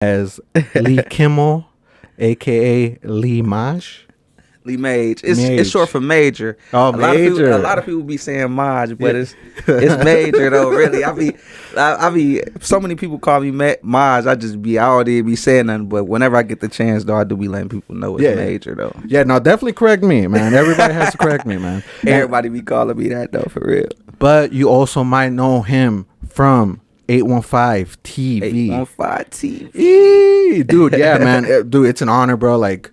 as Lee Kimmel, aka Lee Maj. Lee Mage. It's short for Major. Oh, Major. A lot of people be saying Maj, but it's Major though. Really, I be. So many people call me Maj. I already be saying nothing. But whenever I get the chance, though, I do be letting people know it's Major though. Yeah, no, definitely correct me, man. Everybody has to correct me, man. Everybody be calling me that though, for real. But you also might know him from 815 TV. 815 TV. Dude, yeah, man. Dude, it's an honor, bro. Like,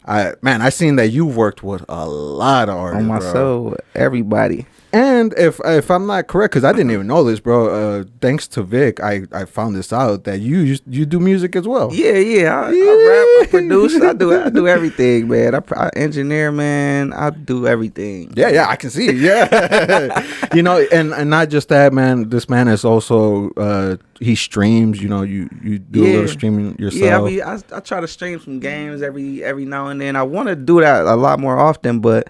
I seen that you worked with a lot of artists, on my bro. soul, everybody. And if I'm not correct, because I didn't even know this, bro. Thanks to Vic, I found this out that you do music as well. Yeah. I rap, I produce, I do everything, man. I engineer, man. I do everything. Yeah, I can see. Yeah, and not just that, man. This man is also he streams. You do a little streaming yourself. Yeah, I try to stream some games every now and then. I want to do that a lot more often, but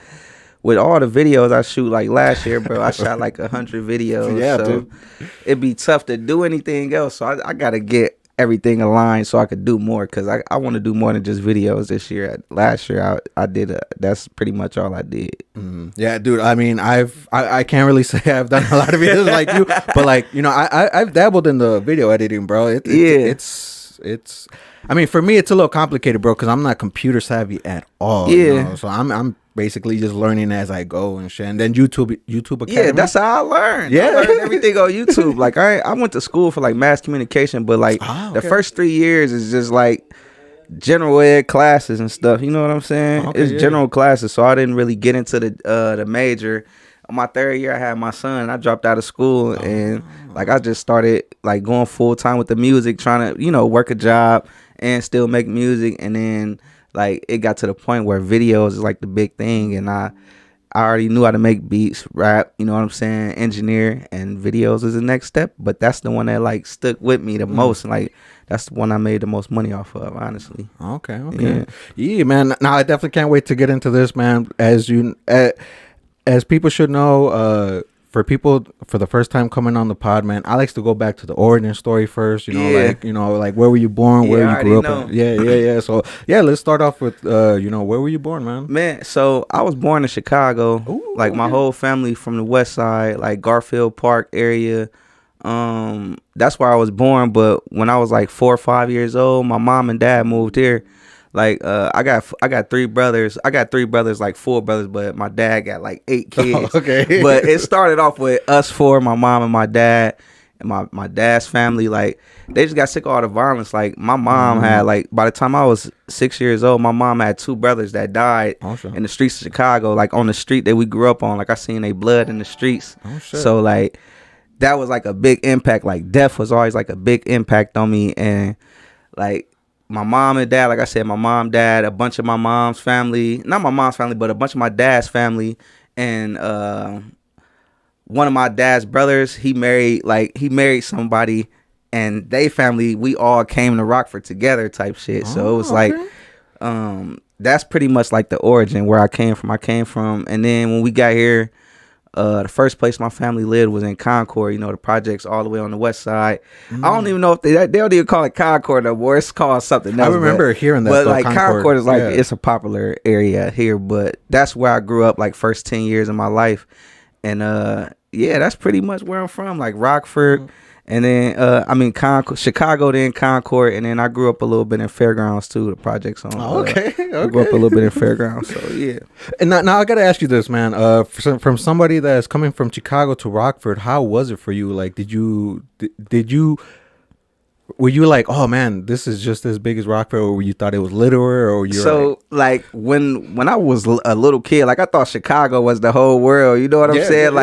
with all the videos I shoot, like last year, bro, I shot like 100 videos. Yeah, so dude. It'd be tough to do anything else. So I gotta get everything aligned so I could do more, because I want to do more than just videos this year. Last year I did that's pretty much all I did. Yeah, dude. I mean, I can't really say I've done a lot of videos like you, but like I've dabbled in the video editing, bro. It's I mean, for me it's a little complicated, bro, because I'm not computer savvy at all. Yeah. So I'm basically just learning as I go and shit. And then YouTube Academy. Yeah, that's how I learned. Yeah. I learned everything on YouTube. Like I went to school for like mass communication, but like the first 3 years is just like general ed classes and stuff. You know what I'm saying? Okay, it's general classes, so I didn't really get into the major. On my third year, I had my son. I dropped out of school and like I just started like going full time with the music, trying to work a job and still make music. And then like it got to the point where videos is like the big thing, and I already knew how to make beats, rap, you know what I'm saying, engineer, and videos is the next step. But that's the one that like stuck with me the most, and like that's the one I made the most money off of, honestly. Okay. Yeah, man. Now I definitely can't wait to get into this, man. As people should know, for people for the first time coming on the pod, man, I like to go back to the origin story first. Like where were you born, where you grew up? Yeah. So yeah, let's start off with where were you born, man? Man, so I was born in Chicago. My whole family from the West Side, like Garfield Park area. That's where I was born. But when I was like 4 or 5 years old, my mom and dad moved here. Like I got 3 brothers. I got 3 brothers, like 4 brothers, but my dad got like 8 kids. Okay. But it started off with us 4, my mom and my dad, and my dad's family. Like they just got sick of all the violence. Like my mom had, like, by the time I was 6 years old, my mom had 2 brothers that died in the streets of Chicago, like on the street that we grew up on. Like I seen their blood in the streets. Oh, shit. So like that was like a big impact. Like death was always like a big impact on me. And like my mom and dad, like I said, my mom, dad, a bunch of my mom's family, not my mom's family, but a bunch of my dad's family, and one of my dad's brothers, he married somebody, and they family, we all came to Rockford together type shit. So it was like, that's pretty much like the origin where I came from. And then when we got here, the first place my family lived was in Concord, the projects all the way on the west side. I don't even know if they don't even call it Concord no more. It's called something else. I remember hearing that. But like Concord is like, it's a popular area here, but that's where I grew up, like first 10 years of my life. And that's pretty much where I'm from, like Rockford. And then Chicago, then Concord, and then I grew up a little bit in Fairgrounds too. The projects on. Okay. I grew up a little bit in Fairgrounds, so yeah. And now I gotta ask you this, man. From somebody that's coming from Chicago to Rockford, how was it for you? Like, did you were you like, oh man, this is just as big as Rockford, or you thought it was littler, or you? Like when I was a little kid, like I thought Chicago was the whole world. You know what I'm saying?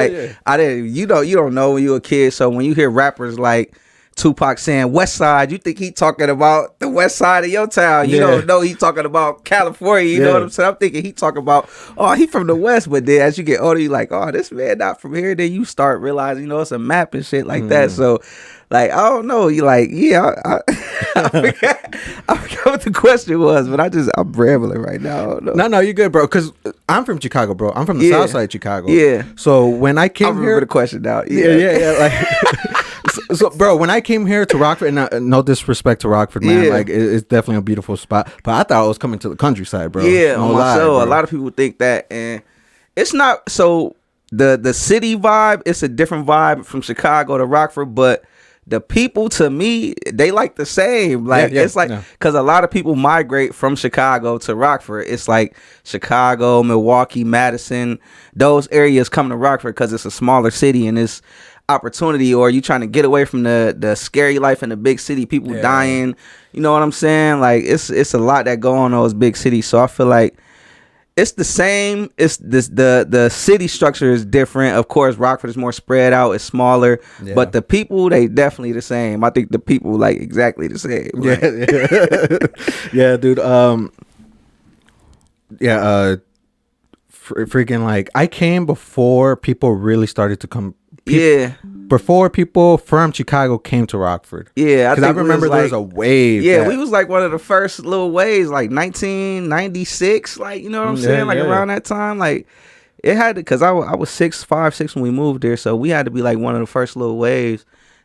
I didn't. You don't know when you're a kid. So when you hear rappers like Tupac saying West Side, you think he talking about the West Side of your town. You don't know he talking about California. You know what I'm saying? I'm thinking he talking about, oh, he from the West. But then as you get older, you like, oh, this man not from here. Then you start realizing, it's a map and shit like that. So like, I don't know. You like, I forgot what the question was, but I'm rambling right now. I don't know. No, you're good, bro. Because I'm from Chicago, bro. I'm from the South Side of Chicago. Yeah. So when I came I remember here, the question now. Yeah. Like, So, bro, when I came here to Rockford, and no disrespect to Rockford, man, Yeah. like it's definitely a beautiful spot. But I thought I was coming to the countryside, bro. Yeah, No on my lie, soul. A bro. lot of people think that, and it's not. So the city vibe, it's a different vibe from Chicago to Rockford, but the people, to me, they like the same. Like Yeah, it's like yeah. because a lot of people migrate from Chicago to Rockford. It's like Chicago, Milwaukee, Madison, those areas come to Rockford because it's a smaller city and it's opportunity, or you trying to get away from the scary life in the big city, people Yeah. dying. You know what I'm saying? Like it's a lot that go on in those big cities. So I feel like it's the same. It's this the city structure is different. Of course, Rockford is more spread out. It's smaller, Yeah. but the people, they definitely the same. I think the people like exactly the same. Like, Yeah, dude. Yeah. Freaking like I came before people really started to come. yeah, Before people from Chicago came to Rockford. yeah. Because I remember there was a wave. Yeah, that- we was like one of the first little waves, like 1996. Like, you know what I'm Yeah, saying? Like yeah. around that time, like it had to, because I was 6'5", 6" when we moved there, so we had to be like one of the first little waves.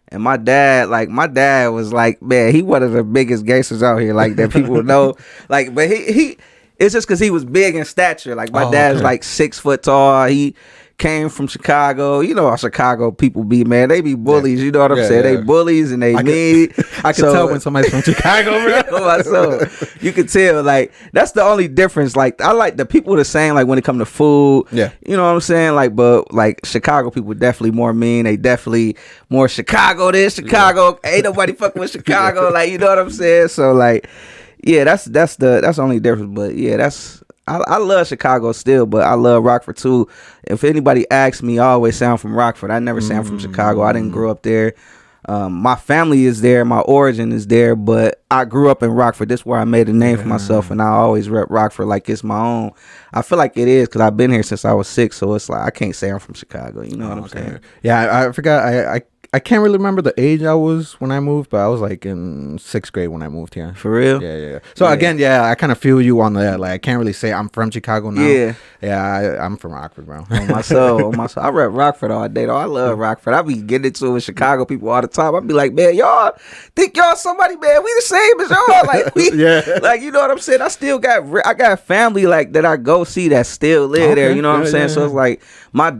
And my dad was like, man, he one of the biggest gangsters out here, like that people know. Like, but he it's just because he was big in stature. Like my dad's okay. like 6 foot tall. He came from Chicago. You know how Chicago people be, man. They be bullies. You know what I'm Yeah, saying? yeah. They bullies and they mean. I can tell when somebody's from Chicago, bro. So you can tell, like, that's the only difference. Like, I like the people the same, like when it come to food. Yeah. You know what I'm saying? Like, but like Chicago people definitely more mean. They definitely more Chicago this, Chicago. Ain't nobody fucking with Chicago. Like, you know what I'm saying? So like, yeah, that's the only difference. But yeah, I love Chicago still, but I love Rockford too. If anybody asks me, I always say I'm from Rockford. I never say I'm from Chicago. I didn't grow up there. My family is there. My origin is there, but I grew up in Rockford. This is where I made a name for myself, and I always rep Rockford like it's my own. I feel like it is because I've been here since I was 6, so it's like I can't say I'm from Chicago. You know what I'm saying? Yeah, I forgot. I can't really remember the age I was when I moved, but I was like in 6th grade when I moved here. For real? Yeah. So Yeah. again, I kind of feel you on that. Like I can't really say I'm from Chicago now. I'm from Rockford, bro. On my soul. I rep Rockford all day though. I love Rockford. I be getting into it with Chicago people all the time. I be like, man, y'all think y'all somebody, man? We the same as y'all. Like we, Yeah. like you know what I'm saying. I still got family like that I go see that still live there. You know what I'm saying? So it's like my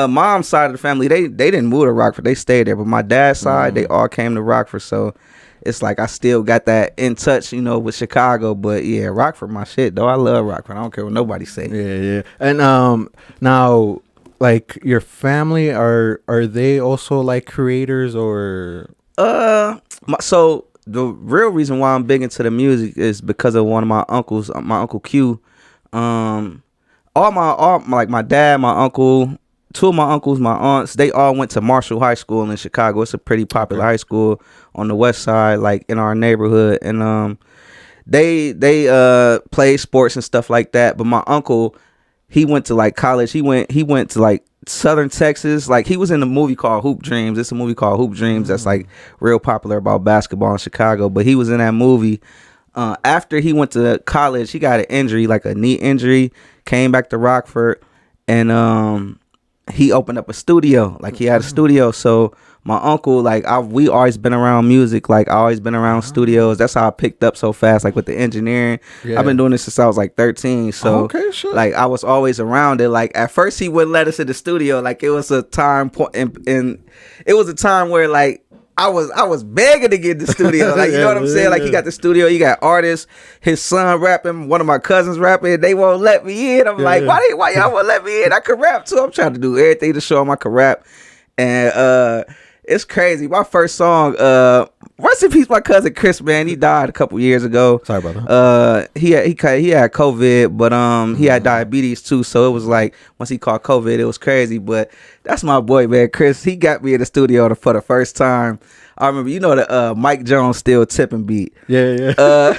mom's side of the family. They didn't move to Rockford. They stayed there. But my dad's side, they all came to Rockford. So it's like I still got that in touch, you know, with Chicago. But yeah, Rockford, my shit though. I love Rockford. I don't care what nobody say. Yeah. And now, like your family, are they also like creators or? So the real reason why I'm big into the music is because of one of my uncles, my uncle Q. All my dad, my uncle, 2 of my uncles, my aunts, they all went to Marshall High School in Chicago. It's a pretty popular high school on the west side, like in our neighborhood. And they play sports and stuff like that. But my uncle, he went to like college. He went to like Southern Texas. Like he was in a movie called Hoop Dreams. It's a movie called Hoop Dreams that's like real popular about basketball in Chicago. But he was in that movie. After he went to college, he got an injury, like a knee injury, came back to Rockford, and he opened up a studio. Like he had a studio. So my uncle, like we always been around music. Like I always been around studios. That's how I picked up so fast, like with the engineering. Yeah. I've been doing this since I was like 13. So Okay, sure. like I was always around it. Like at first he wouldn't let us in the studio. Like it was a time point, and it was a time where like I was begging to get in the studio. Like, you know what I'm saying? Like, he got the studio, you got artists, his son rapping, one of my cousins rapping, they won't let me in. I'm like, why y'all won't let me in? I can rap too. I'm trying to do everything to show him I can rap. And it's crazy. My first song, rest in peace, my cousin Chris, man. He died a couple years ago. Sorry about that. He had COVID, but he had diabetes too. So it was like once he caught COVID, it was crazy. But that's my boy, man, Chris. He got me in the studio for the first time. I remember, you know, the Mike Jones Still Tipping beat. Yeah.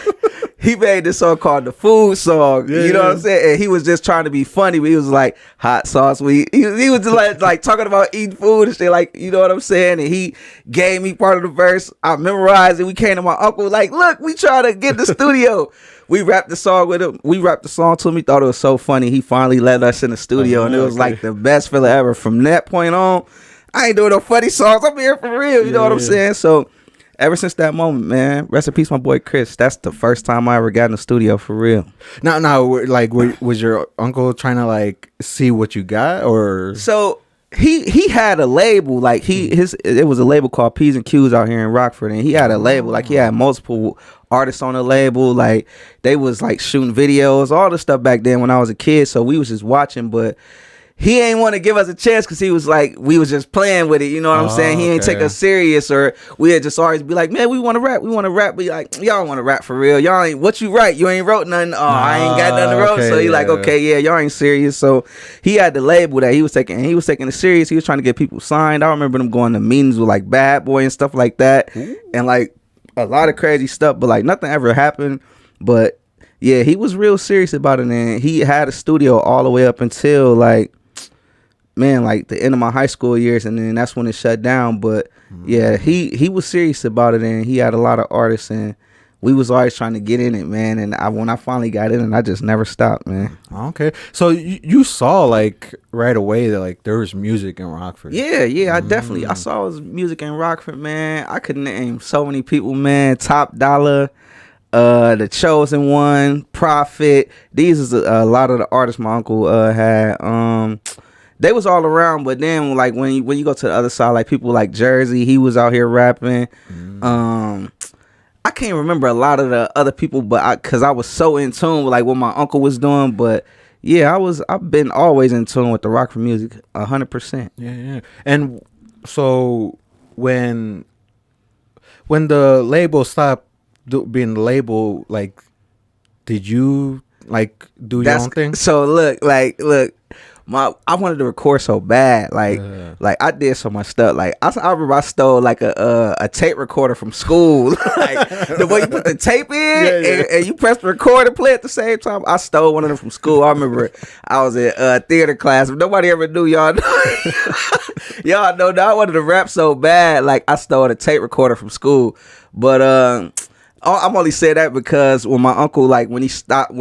He made this song called The Food Song. You know what I'm saying? And he was just trying to be funny, but he was like hot sauce. He was just like talking about eating food and shit, like, you know what I'm saying? And he gave me part of the verse. I memorized it. We came to my uncle like, look, we trying to get in the studio. We rapped the song with him. We rapped the song to him. He thought it was so funny. He finally let us in the studio, and it was like the best feeling ever. From that point on, I ain't doing no funny songs. I'm here for real. You know what I'm saying? So ever since that moment, man, rest in peace, my boy Chris. That's the first time I ever got in the studio for real. Now, like, was your uncle trying to like see what you got, or so? He had a label, like it was a label called P's and Q's out here in Rockford, and he had a label, like he had multiple artists on the label, like they was like shooting videos, all the stuff back then when I was a kid, so we was just watching, but he ain't want to give us a chance because he was like, we was just playing with it, you know what I'm saying? He ain't take us serious, or we'd just always be like, man, we want to rap, but like, y'all want to rap for real, y'all ain't, what you write? You ain't wrote nothing. I ain't got nothing to wrote. So he like, okay, yeah, y'all ain't serious. So he had the label that he was taking it serious. He was trying to get people signed. I remember them going to meetings with like Bad Boy and stuff like that, and like a lot of crazy stuff, but like nothing ever happened. But yeah, he was real serious about it, and he had a studio all the way up until like, man, like the end of my high school years, and then that's when it shut down. But yeah, he was serious about it, and he had a lot of artists, and we was always trying to get in it, man. And when I finally got in, and I just never stopped, man. Okay, so you saw like right away that like there was music in Rockford. Yeah, I saw his music in Rockford, man. I could name so many people, man. Top Dollar, The Chosen One, Prophet. These is a lot of the artists my uncle had. They was all around, but then like when you go to the other side, like people like Jersey, he was out here rapping. I can't remember a lot of the other people, but because I was so in tune with like what my uncle was doing. But yeah, I've been always in tune with the Rockford music, 100%. Yeah. And so when the label stopped being the label, like, did you like do your own thing? So look. I wanted to record so bad, like I did so much stuff. Like I remember I stole like a tape recorder from school, like the way you put the tape in and you press the record and play at the same time. I stole one of them from school. I remember I was in theater class, but nobody ever knew. Y'all know that I wanted to rap so bad, like I stole a tape recorder from school. But I'm only saying that because when my uncle, like when he shut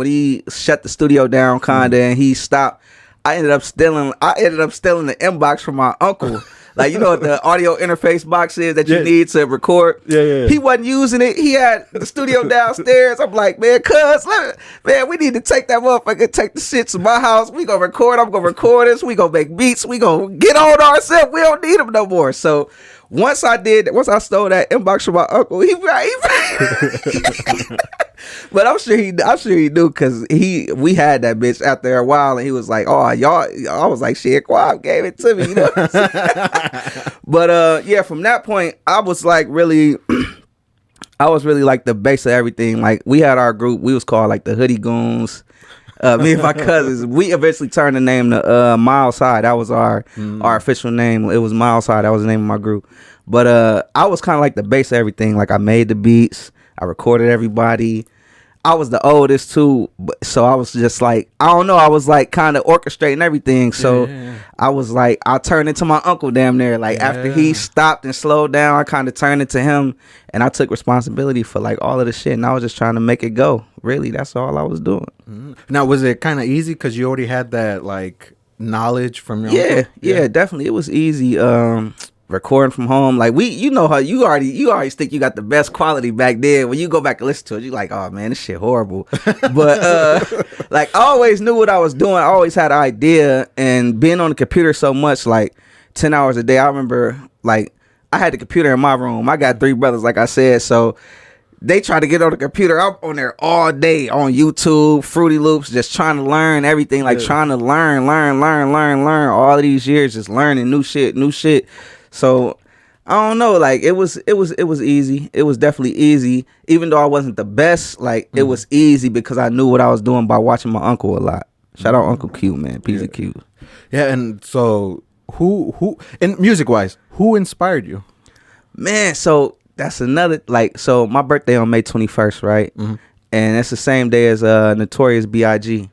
the studio down, kinda, and he stopped. I ended up stealing the inbox from my uncle. Like, you know what the audio interface box is that you need to record? Yeah. He wasn't using it. He had the studio downstairs. I'm like, man, we need to take that motherfucker, take the shit to my house. We gonna record. I'm gonna record this. We gonna make beats. We gonna get on ourselves. We don't need them no more. So once I stole that inbox from my uncle, he but I'm sure he knew, because we had that bitch out there a while, and he was like, oh, y'all, I was like, shit, Quab gave it to me, you know. But yeah, from that point, I was really like the base of everything. Like we had our group, we was called like the Hoodie Goons. Me and my cousins, we eventually turned the name to Miles High. That was our official name. It was Miles High. That was the name of my group. But I was kind of like the base of everything. Like I made the beats, I recorded everybody. I was the oldest too, so I was just like, I don't know, I was like kind of orchestrating everything. So I was like, I turned into my uncle damn near. Like after he stopped and slowed down, I kind of turned into him, and I took responsibility for like all of the shit, and I was just trying to make it go. Really, that's all I was doing. Now, was it kind of easy because you already had that like knowledge from your uncle? Yeah, definitely, it was easy. Recording from home, like you know how you already think you got the best quality back then. When you go back and listen to it, you like, oh man, this shit horrible. But like I always knew what I was doing. I always had an idea, and being on the computer so much, like 10 hours a day. I remember like I had the computer in my room. I got 3 brothers, like I said, so they try to get on the computer. I'm on there all day on YouTube, Fruity Loops, just trying to learn everything, like trying to learn all of these years, just learning new shit. So I don't know, like it was easy. It was definitely easy, even though I wasn't the best. Like it was easy because I knew what I was doing by watching my uncle a lot. Shout out Uncle Q, man, P's and Q. Yeah, and so who and music wise, who inspired you? Man, so that's another, like, so my birthday on May 21st, right? And it's the same day as Notorious B.I.G.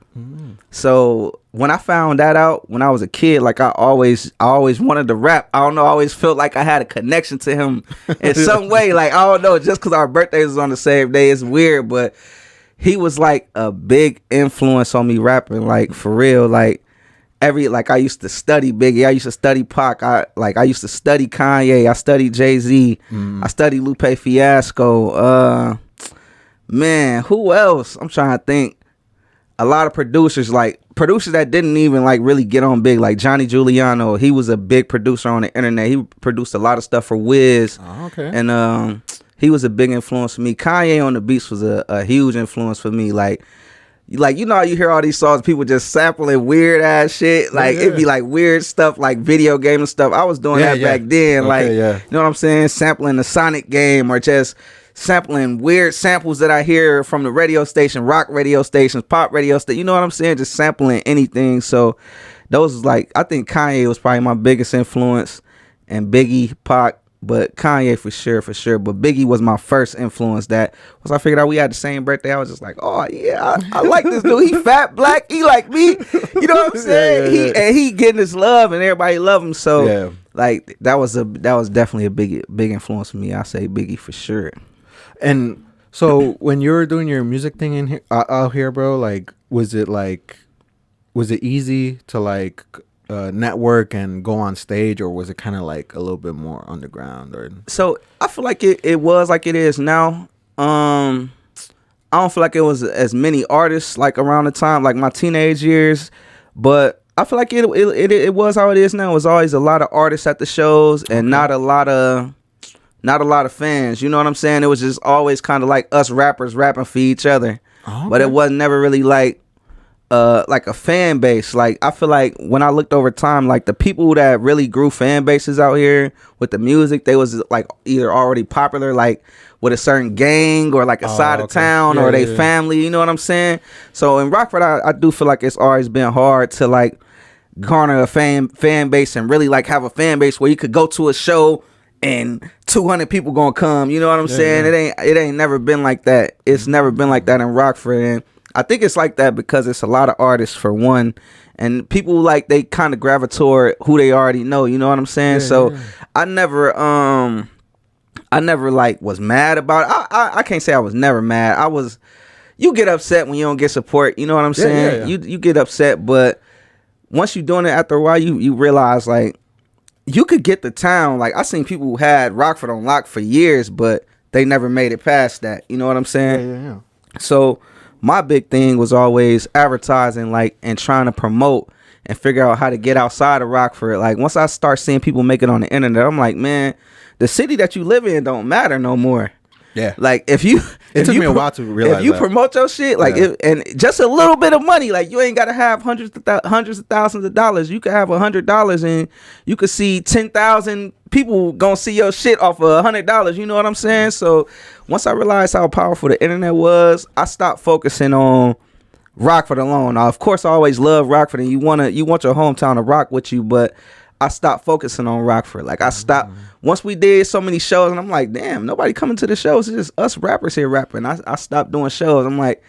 So when I found that out when I was a kid, like I always wanted to rap. I don't know, I always felt like I had a connection to him in some way. Like, I don't know, just because our birthdays was on the same day, it's weird, but he was like a big influence on me rapping, like for real. Like I used to study Biggie, I used to study Pac, I used to study Kanye, I studied Jay-Z, I studied Lupe Fiasco, man, who else? I'm trying to think. A lot of producers that didn't even like really get on big, like Johnny Giuliano. He was a big producer on the internet. He produced a lot of stuff for Wiz. Oh, okay. And he was a big influence for me. Kanye on the beats was a huge influence for me. Like you know how you hear all these songs, people just sampling weird ass shit. Like it'd be like weird stuff, like video game and stuff. I was doing that back then. You know what I'm saying? Sampling the Sonic game, or just sampling weird samples that I hear from the radio station, rock radio stations, pop radio station. You know what I'm saying? Just sampling anything. So those is like, I think Kanye was probably my biggest influence, and Biggie, Pac, but Kanye for sure. But Biggie was my first influence. That once I figured out we had the same birthday, I was just like, oh yeah, I like this dude. He fat, black, he like me. You know what I'm saying? He getting his love, and everybody love him. So like that was definitely a big influence for me. I say Biggie for sure. And so when you were doing your music thing in here, out here, bro, like was it easy to like network and go on stage, or was it kind of like a little bit more underground? Or so I feel like it was like it is now. I don't feel like it was as many artists like around the time, like my teenage years, but I feel like it was how it is now. It was always a lot of artists at the shows, and not a lot of fans. You know what I'm saying? It was just always kind of like us rappers rapping for each other. But it was never really like a fan base. Like I feel like when I looked over time, like the people that really grew fan bases out here with the music, they was like either already popular, like with a certain gang or like a side of town, or they family. You know what I'm saying? So in Rockford, I do feel like it's always been hard to like garner a fan base and really like have a fan base where you could go to a show and 200 people gonna come. You know what I'm saying? It ain't never been like that. It's never been like that in Rockford, and I think it's like that because it's a lot of artists for one, and people like they kind of gravitate toward who they already know. You know what I'm saying? I never like was mad about it. I can't say I was never mad. You get upset when you don't get support. You know what I'm saying? You get upset, but once you're doing it after a while, you realize like you could get the town. Like I seen people who had Rockford on lock for years, but they never made it past that. You know what I'm saying? So my big thing was always advertising, like, and trying to promote and figure out how to get outside of Rockford. Like once I start seeing people make it on the internet, I'm like, man, the city that you live in don't matter no more. Yeah. Like it took me a while to realize if you promote your shit, like and just a little bit of money, like you ain't gotta have hundreds of thousands of dollars. You could have $100 and you could see 10,000 people gonna see your shit off of $100. You know what I'm saying? So once I realized how powerful the internet was, I stopped focusing on Rockford alone. Now, of course, I always love Rockford, and you want your hometown to rock with you, but I stopped focusing on Rockford. Like I stopped once we did so many shows, and I'm like, damn, nobody coming to the shows. It's just us rappers here rapping. I stopped doing shows. I'm like,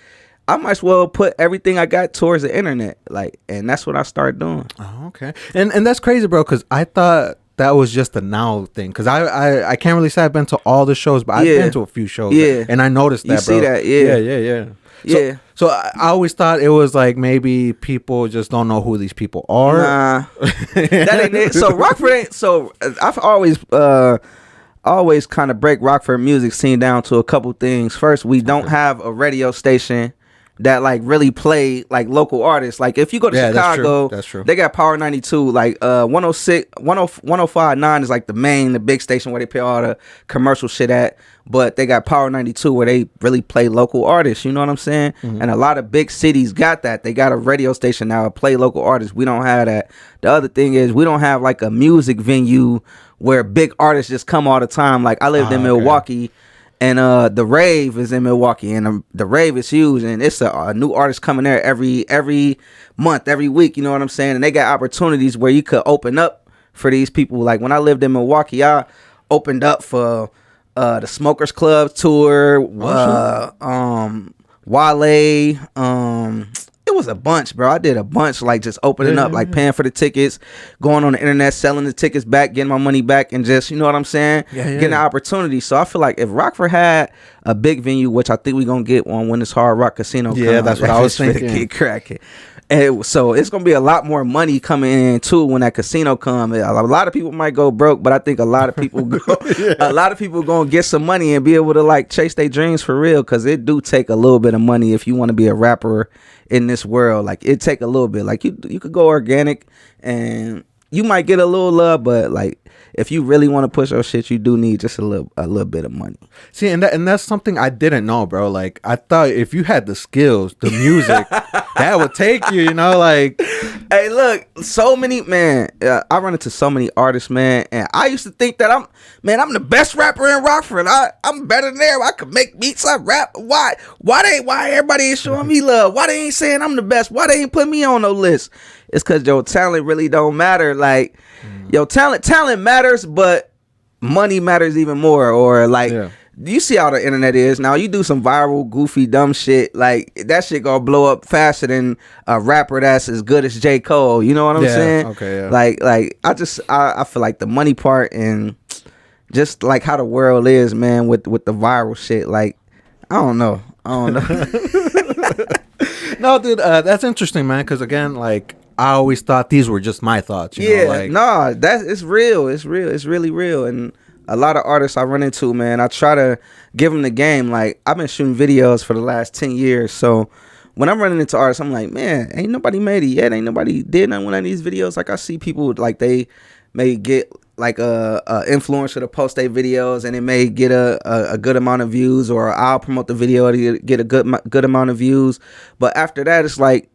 I might as well put everything I got towards the internet. Like, and that's what I started doing. Oh, okay. And that's crazy, bro, because I thought that was just a now thing. Because I can't really say I've been to all the shows, but I've been to a few shows. Yeah. And I noticed that, you see that, yeah. So I always thought it was like maybe people just don't know who these people are. Nah, that ain't it. So Rockford ain't. So I've always kind of break Rockford music scene down to a couple things. First, we don't have a radio station that like really play like local artists. Like if you go to Chicago, that's true. They got Power 92, like 106, 105.9 is like the big station where they play all the commercial shit at. But they got Power 92 where they really play local artists. You know what I'm saying? Mm-hmm. And a lot of big cities got that. They got a radio station now that play local artists. We don't have that. The other thing is we don't have like a music venue where big artists just come all the time. Like I lived in Milwaukee, and the Rave is in Milwaukee, and the Rave is huge, and it's a new artist coming there every month, every week. You know what I'm saying? And they got opportunities where you could open up for these people. Like when I lived in Milwaukee, I opened up for the Smokers Club tour, Wale, it was a bunch, bro. I did a bunch, like just opening up, like paying for the tickets, going on the internet, selling the tickets back, getting my money back, and just, you know what I'm saying? Getting the opportunity. So I feel like if Rockford had a big venue, which I think we're gonna get one when this Hard Rock Casino comes. Yeah, that's what I was It's finna thinking. get cracking. And so it's gonna be a lot more money coming in too when that casino comes. A lot of people might go broke, but I think a lot of people a lot of people gonna get some money and be able to like chase their dreams for real, because it do take a little bit of money if you want to be a rapper in this world. Like it take a little bit. Like you could go organic and you might get a little love, but like if you really want to push your shit, you do need just a little bit of money. See, and that's something I didn't know, bro. Like I thought if you had the skills, the music, that would take you. You know, like. Hey, look, so many, man. I run into so many artists, man, and I used to think that I'm the best rapper in Rockford. I'm better than there. I could make beats. I rap. Why everybody ain't showing me love? Why they ain't saying I'm the best? Why they ain't put me on no list? It's because your talent really don't matter. Like your talent matters, but money matters even more. Or like. Yeah. You see how the internet is now. You do some viral, goofy, dumb shit, like that shit gonna blow up faster than a rapper that's as good as J. Cole. You know what I'm saying? Okay. Yeah. Like I feel like the money part and just like how the world is, man, with the viral shit. Like I don't know. No, dude, that's interesting, man. Because again, like I always thought these were just my thoughts. You know? Like, nah, it's real. It's really real. And a lot of artists I run into, man, I try to give them the game. Like, I've been shooting videos for the last 10 years. So when I'm running into artists, I'm like, man, ain't nobody made it yet. Ain't nobody did none one of these videos. Like, I see people, like, they may get, like, a influencer to post their videos, and it may get a good amount of views, or I'll promote the video to get a good amount of views. But after that, it's like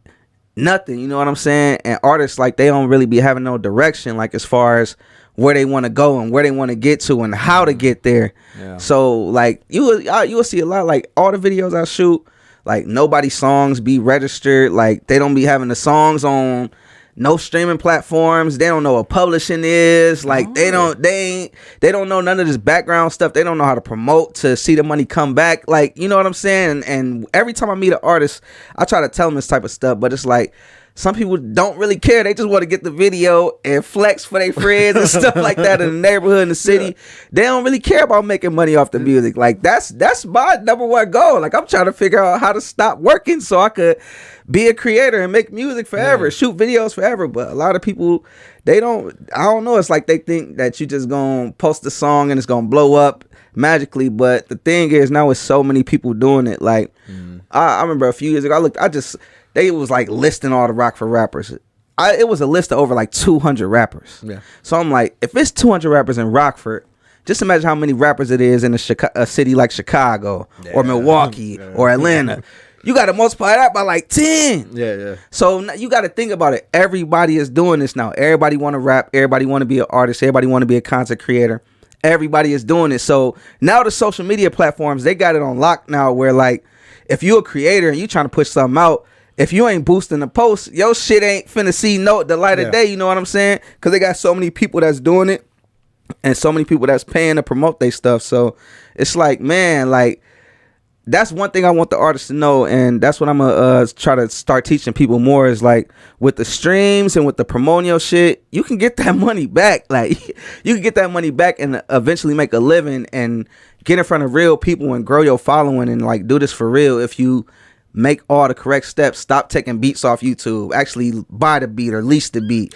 nothing. You know what I'm saying? And artists, like, they don't really be having no direction, like, as far as where they want to go and where they want to get to and how to get there. Yeah. So like you will see a lot, like all the videos I shoot, like nobody's songs be registered. Like they don't be having the songs on no streaming platforms. They don't know what publishing is. Like they don't know none of this background stuff. They don't know how to promote to see the money come back. Like, you know what I'm saying? And every time I meet an artist, I try to tell them this type of stuff, but it's like, some people don't really care. They just want to get the video and flex for their friends and stuff like that in the neighborhood, in the city. Yeah. They don't really care about making money off the music. Like that's my number one goal. Like I'm trying to figure out how to stop working so I could be a creator and make music forever, shoot videos forever. But a lot of people, I don't know. It's like they think that you just gonna post a song and it's gonna blow up magically. But the thing is, now with so many people doing it, like I remember a few years ago, they was like listing all the Rockford rappers. It was a list of over like 200 rappers. Yeah. So I'm like, if it's 200 rappers in Rockford, just imagine how many rappers it is in a city like Chicago or Milwaukee or Atlanta. You got to multiply that by like 10. Yeah. So you got to think about it. Everybody is doing this now. Everybody want to rap. Everybody want to be an artist. Everybody want to be a content creator. Everybody is doing it. So now the social media platforms, they got it on lock now, where like if you're a creator and you trying to push something out, if you ain't boosting the post, your shit ain't finna see the light of day. You know what I'm saying? Because they got so many people that's doing it and so many people that's paying to promote their stuff. So it's like, man, like that's one thing I want the artists to know, and that's what I'm gonna try to start teaching people more, is like with the streams and with the promoting your shit, you can get that money back. Like you can get that money back and eventually make a living and get in front of real people and grow your following and like do this for real if you make all the correct steps. Stop taking beats off YouTube. Actually buy the beat or lease the beat.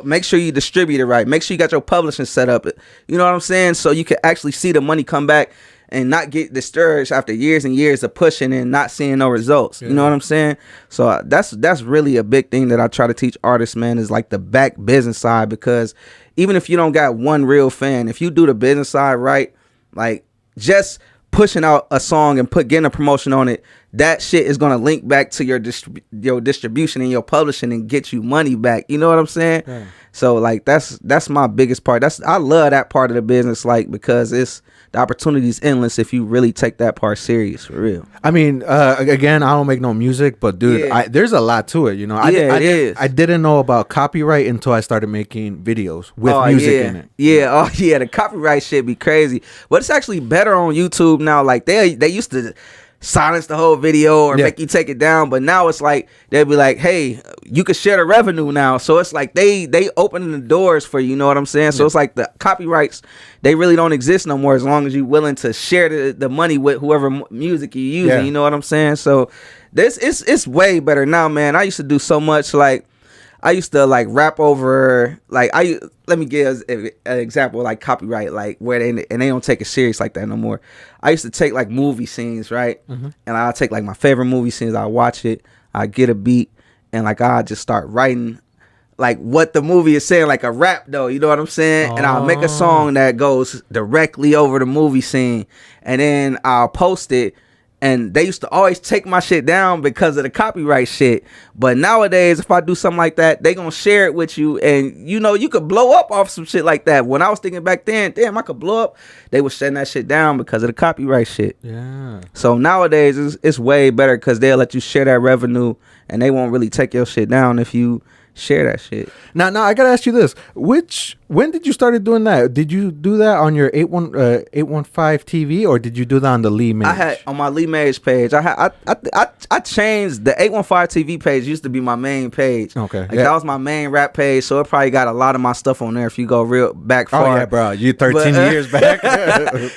Make sure you distribute it right. Make sure you got your publishing set up. You know what I'm saying? So you can actually see the money come back and not get discouraged after years and years of pushing and not seeing no results. Yeah. You know what I'm saying? So that's really a big thing that I try to teach artists, man, is like the back business side, because even if you don't got one real fan, if you do the business side right, like just pushing out a song and getting a promotion on it, that shit is gonna link back to your distribution and your publishing and get you money back. You know what I'm saying? Yeah. So like that's my biggest part. I love that part of the business, like, because the opportunity is endless if you really take that part serious, for real. I mean, again, I don't make no music, but dude, there's a lot to it. You know, I didn't know about copyright until I started making videos with music in it. Yeah, the copyright shit be crazy, but it's actually better on YouTube now. Like they used to silence the whole video or make you take it down. But now it's like they'll be like, hey, you can share the revenue now. So it's like they opening the doors for you know what I'm saying? So it's like the copyrights, they really don't exist no more as long as you're willing to share the money with whoever music you're using. You know what I'm saying? So this it's way better now, man. I used to do so much, like I used to like rap over, like let me give an example, like copyright, like where they don't take it serious like that no more. I used to take like movie scenes, right? And I'll take like my favorite movie scenes, I'll watch it, I get a beat, and like I'll just start writing like what the movie is saying, like a rap though, you know what I'm saying? And I'll make a song that goes directly over the movie scene, and then I'll post it. And they used to always take my shit down because of the copyright shit. But nowadays, if I do something like that, they gonna share it with you. And, you know, you could blow up off some shit like that. When I was thinking back then, damn, I could blow up. They was shutting that shit down because of the copyright shit. Yeah. So nowadays, it's way better because they'll let you share that revenue. And they won't really take your shit down if you share that shit. Now, I gotta ask you this: when did you started doing that? Did you do that on your 815 TV, or did you do that on the Lee Mage? I had on my Lee Mage page. I changed the 815 TV page. Used to be my main page. Okay, like that was my main rap page. So it probably got a lot of my stuff on there. If you go real back far, oh yeah, bro, you 13 years back.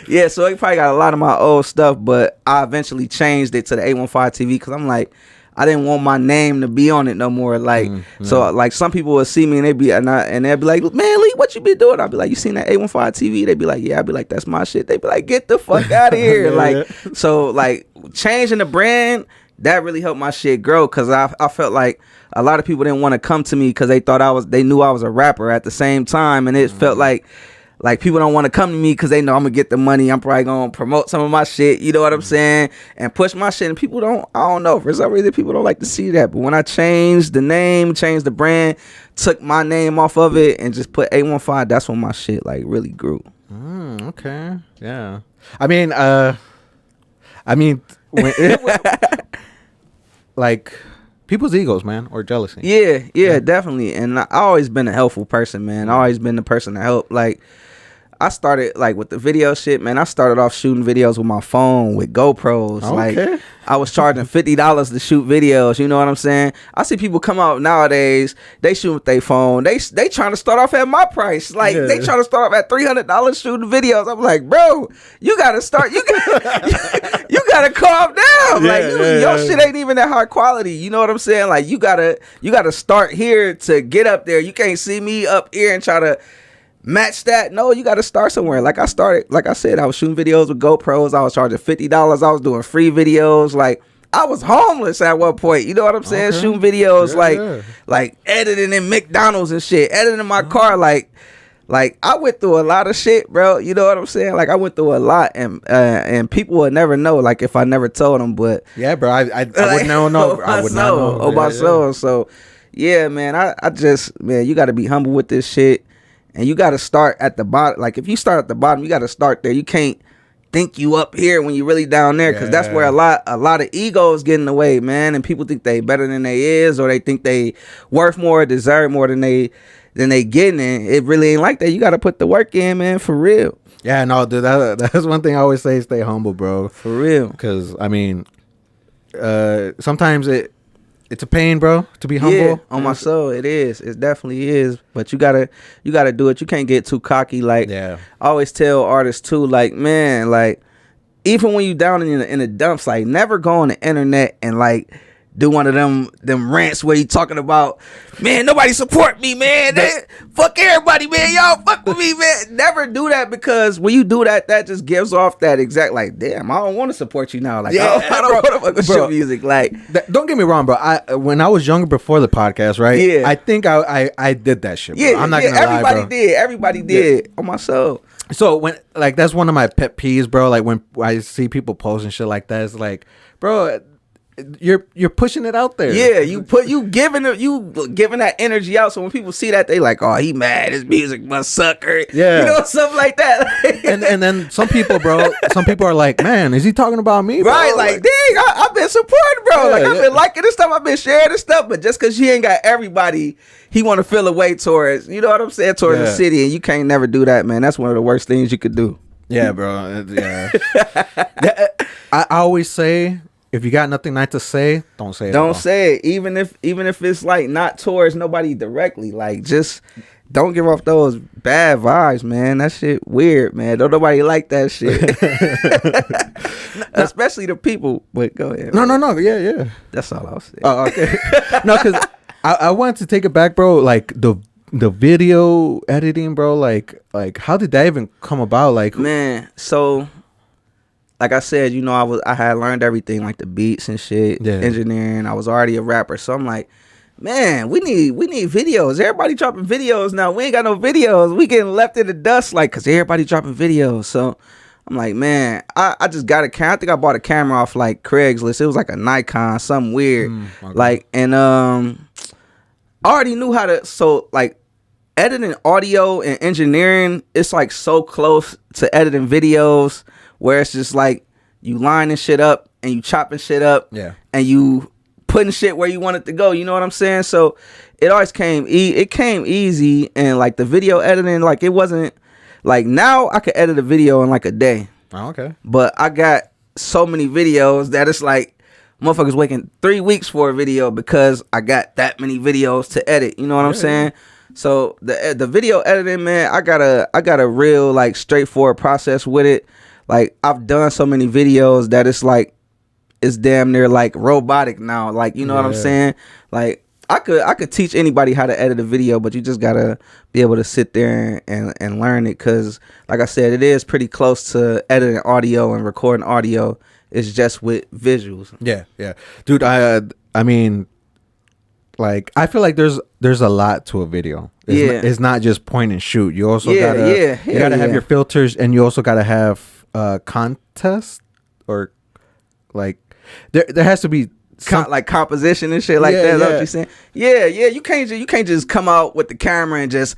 Yeah, so it probably got a lot of my old stuff. But I eventually changed it to the 815 TV because I'm like, I didn't want my name to be on it no more. Like, so like some people would see me and they'd be like, man, Lee, what you been doing? I'd be like, you seen that 815 TV? They'd be like, yeah. I'd be like, that's my shit. They'd be like, get the fuck out of here. Like, so like changing the brand, that really helped my shit grow. Cause I felt like a lot of people didn't want to come to me cause they knew I was a rapper at the same time. And it felt like people don't want to come to me because they know I'm gonna get the money. I'm probably gonna promote some of my shit, you know what I'm saying, and push my shit. And people I don't know, for some reason people don't like to see that. But when I changed the name, changed the brand, took my name off of it, and just put 815, that's when my shit like really grew. Okay, yeah. I mean, when like people's egos, man, or jealousy. Yeah, definitely. And I always been a helpful person, man. I always been the person to help. Like, I started like with the video shit, man. I started off shooting videos with my phone with GoPros. Okay. Like, I was charging $50 to shoot videos. You know what I'm saying? I see people come out nowadays. They shoot with their phone. They trying to start off at my price. Like they trying to start off at $300 shooting videos. I'm like, bro, you gotta start. You gotta calm down. Your shit ain't even that high quality. You know what I'm saying? Like you gotta start here to get up there. You can't see me up here and try to match that. No, you got to start somewhere. Like I said, I was shooting videos with GoPros. I was charging $50. I was doing free videos. Like I was homeless at one point. You know what I'm saying? Okay. Shooting videos, like editing in McDonald's and shit, editing in my car. Like I went through a lot of shit, bro. You know what I'm saying? Like I went through a lot, and people would never know. Like if I never told them, but yeah, bro, I would know. I would not know. Oh my soul. So yeah, man, I just, man, you got to be humble with this shit. And you got to start at the bottom. Like, if you start at the bottom, you got to start there. You can't think you up here when you're really down there, because that's where a lot of egos get in the way, man. And people think they better than they is, or they think they worth more, deserve more than they getting. And it really ain't like that. You got to put the work in, man, for real. Yeah, no, dude, that's one thing I always say, stay humble, bro. For real. Because, I mean, sometimes it's a pain, bro, to be humble. Yeah, on my soul, it is. It definitely is. But you gotta do it. You can't get too cocky. Like, I always tell artists too, like, man, like, even when you down in the dumps, like, never go on the internet and like do one of them rants where you talking about, man, nobody support me, man. Fuck everybody, man. Y'all fuck with me, man. Never do that, because when you do that, that just gives off that exact, like, damn, I don't want to support you now. Like, I don't want to fuck with your music. Like, don't get me wrong, bro. When I was younger before the podcast, right? Yeah. I think I did that shit, bro. Yeah, I'm not gonna lie, bro. Everybody did on my soul. So when, like, that's one of my pet peeves, bro. Like when I see people posting shit like that, it's like, bro, you're pushing it out there. Yeah, you giving that energy out. So when people see that, they like, oh, he mad, his music must suck, or you know, something like that. and then some people are like, man, is he talking about me, bro? Right, like, dang, I've been supporting, bro. Like, I've been liking this stuff, I've been sharing this stuff, but just because he ain't got everybody he want to feel a way towards, you know what I'm saying, towards the city, and you can't never do that, man. That's one of the worst things you could do. Yeah, bro. Yeah. I always say, if you got nothing nice to say, don't say it. Don't say it, even if it's like not towards nobody directly. Like, just don't give off those bad vibes, man. That shit weird, man. Don't nobody like that shit, especially the people. But go ahead. No, yeah. That's all I'll say. Oh, okay. No, because I wanted to take it back, bro. Like the video editing, bro. Like how did that even come about? Like, man, so like I said, you know, I had learned everything, like the beats and shit, engineering. I was already a rapper, so I'm like, man, we need videos. Everybody dropping videos now. We ain't got no videos. We getting left in the dust, like, cause everybody dropping videos. So I'm like, man, I just got a camera. I think I bought a camera off like Craigslist. It was like a Nikon, something weird, okay. like, and I already knew how to. So like, editing audio and engineering, it's like so close to editing videos, where it's just like you lining shit up and you chopping shit up, and you putting shit where you want it to go. You know what I'm saying? So it always came easy, and like the video editing, like it wasn't like, now I could edit a video in like a day. Oh, okay. But I got so many videos that it's like motherfuckers waiting 3 weeks for a video because I got that many videos to edit. You know what I'm saying? So the video editing, man, I got a real like straightforward process with it. Like, I've done so many videos that it's like, it's damn near like robotic now. Like, you know what I'm saying? Like, I could teach anybody how to edit a video, but you just gotta be able to sit there and learn it. Cause like I said, it is pretty close to editing audio and recording audio. It's just with visuals. Yeah. Dude, I mean, like, I feel like there's a lot to a video. It's not just point and shoot. You also gotta have your filters, and you also gotta have contest, or like there has to be like composition and shit like that. Is that what you're saying? Yeah. You can't just come out with the camera and just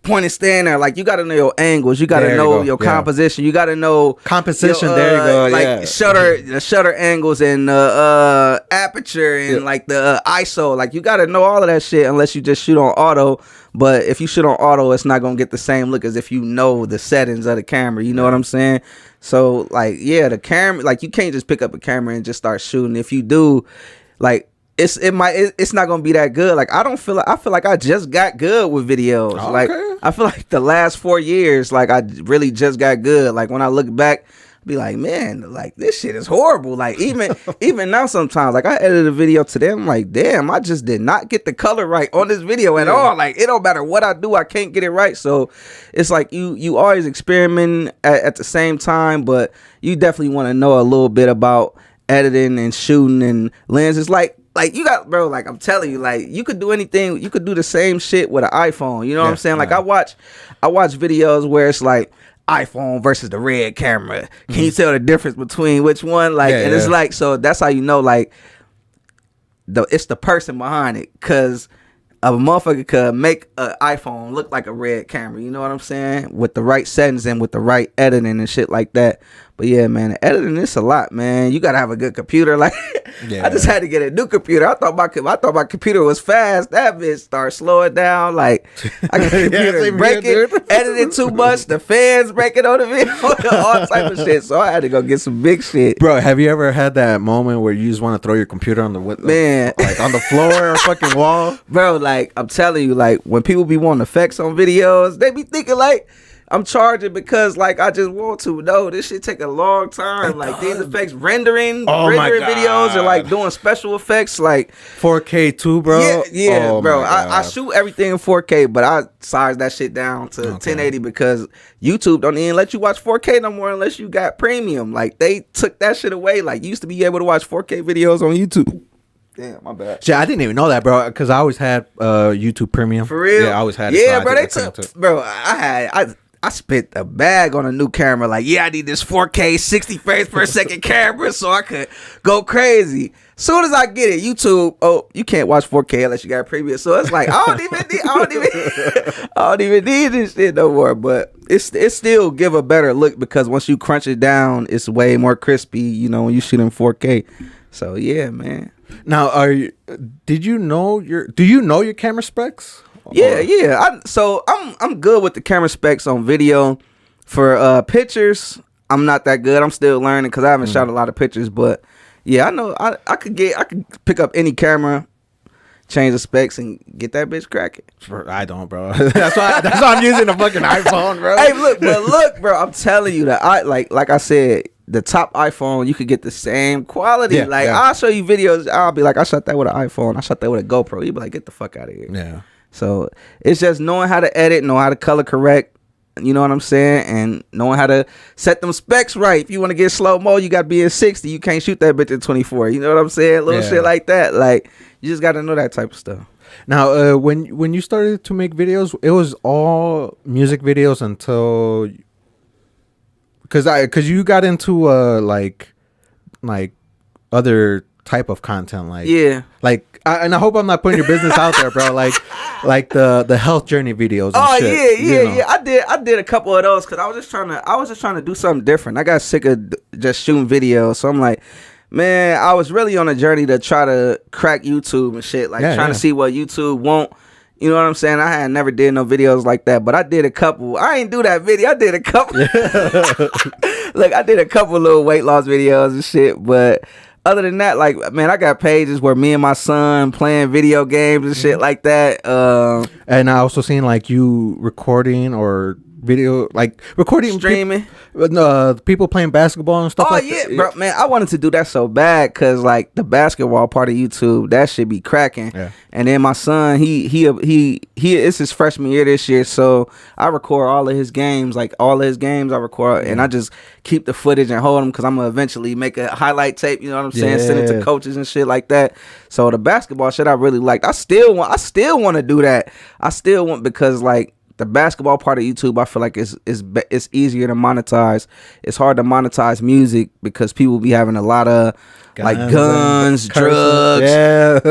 point and stand there. Like, you gotta know your angles. You gotta know your composition. You gotta know composition. There you go. Like the shutter angles and aperture and like the ISO. Like, you gotta know all of that shit, unless you just shoot on auto. But if you shoot on auto, it's not gonna get the same look as if you know the settings of the camera. You know what I'm saying? So like, the camera, like, you can't just pick up a camera and just start shooting. If you do, like, it's not gonna be that good. Like, I feel like I just got good with videos. Okay. Like, I feel like the last 4 years, like, I really just got good. Like, when I look back, be like, man, like, this shit is horrible. Like, even now sometimes, like, I edited a video today, I'm like, damn, I just did not get the color right on this video at all. Like, it don't matter what I do, I can't get it right. So it's like you always experiment at the same time, but you definitely want to know a little bit about editing and shooting and lenses. Like you got, bro, like, I'm telling you, like, you could do anything. You could do the same shit with an iPhone. You know what I'm saying? Like, I watch videos where it's like iPhone versus the Red camera. Can you tell the difference between which one? Like, it's like, so that's how you know, like, it's the person behind it. Cause a motherfucker could make an iPhone look like a Red camera. You know what I'm saying? With the right settings and with the right editing and shit like that. But yeah, man, editing is a lot, man. You gotta have a good computer. Like, I just had to get a new computer. I thought my computer was fast. That bitch started slowing down. Like, I got a computer breaking, editing too much. The fans breaking on the video, all type of shit. So I had to go get some big shit. Bro, have you ever had that moment where you just want to throw your computer on the like on the floor or fucking wall? Bro, like, I'm telling you, like, when people be wanting effects on videos, they be thinking like, I'm charging because, like, I just want to. No, this shit take a long time. Like, these effects, rendering videos, or like doing special effects, like 4K too, bro. Yeah, bro. I shoot everything in 4K, but I size that shit down to 1080 because YouTube don't even let you watch 4K no more unless you got premium. Like, they took that shit away. Like, you used to be able to watch 4K videos on YouTube. Damn, my bad. Shit, I didn't even know that, bro, because I always had YouTube Premium. For real? Yeah, I always had it. Yeah, bro, they took, bro, I spent a bag on a new camera. Like, I need this 4K 60 frames per second camera so I could go crazy. Soon as I get it, YouTube, you can't watch 4K unless you got a premium. So it's like, I don't even need this shit no more. But it still give a better look because once you crunch it down, it's way more crispy, you know, when you shoot in 4K. So yeah, man. Now, do you know your camera specs? Yeah. I'm good with the camera specs on video. For pictures, I'm not that good. I'm still learning because I haven't shot a lot of pictures. But yeah, I know I could pick up any camera, change the specs, and get that bitch cracking. I don't, bro. That's why I'm using a fucking iPhone, bro. Hey, look, bro. I'm telling you that like I said, the top iPhone, you could get the same quality. Yeah, I'll show you videos. I'll be like, I shot that with an iPhone. I shot that with a GoPro. You be like, get the fuck out of here. Yeah. So it's just knowing how to edit, know how to color correct. You know what I'm saying? And knowing how to set them specs right. If you want to get slow mo, you got to be in 60. You can't shoot that bitch in 24. You know what I'm saying? Little shit like that. Like, you just got to know that type of stuff. Now, when you started to make videos, it was all music videos until, because you got into like other type of content, and I hope I'm not putting your business out there, bro. Like the health journey videos. And shit, yeah. I did a couple of those because I was just trying to do something different. I got sick of just shooting videos, so I'm like, man, I was really on a journey to try to crack YouTube and shit, trying to see what YouTube won't. You know what I'm saying? I had never did no videos like that, but I did a couple. I ain't do that video. I did a couple. Look, I did a couple little weight loss videos and shit, but other than that, like, man, I got pages where me and my son playing video games and shit like that. And I also seen like you recording or video, like recording streaming people playing basketball and stuff that. Bro, man, I wanted to do that so bad because like the basketball part of YouTube, that should be cracking. And then my son, he it's his freshman year this year, so I record all of his games, I record, and I just keep the footage and hold them because I'm gonna eventually make a highlight tape, you know what I'm saying, send it to coaches and shit like that. So the basketball shit I really liked. I still want to do that. I still want, because like the basketball part of YouTube, I feel like it's easier to monetize. It's hard to monetize music because people be having a lot of guns, drugs,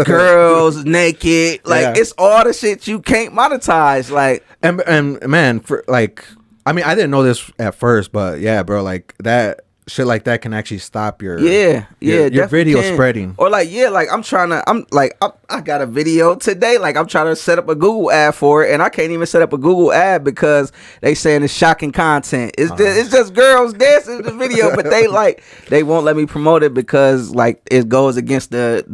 girls naked. It's all the shit you can't monetize. And man, for like, I mean, I didn't know this at first, but yeah, bro, like that. Shit like that can actually stop your video spreading. Or I got a video today, like I'm trying to set up a Google ad for it, and I can't even set up a Google ad because they saying it's shocking content. It's just girls dancing in the video, but they won't let me promote it because like it goes against the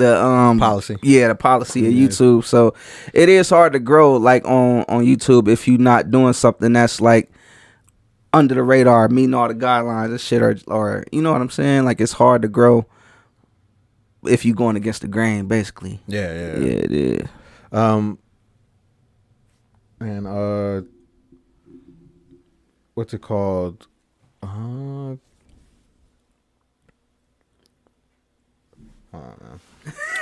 policy. Yeah, the policy of YouTube. So it is hard to grow like on YouTube if you're not doing something that's like under the radar, meeting all the guidelines and shit, or you know what I'm saying? Like, it's hard to grow if you going against the grain, basically. Yeah, it is. And what's it called? I don't know.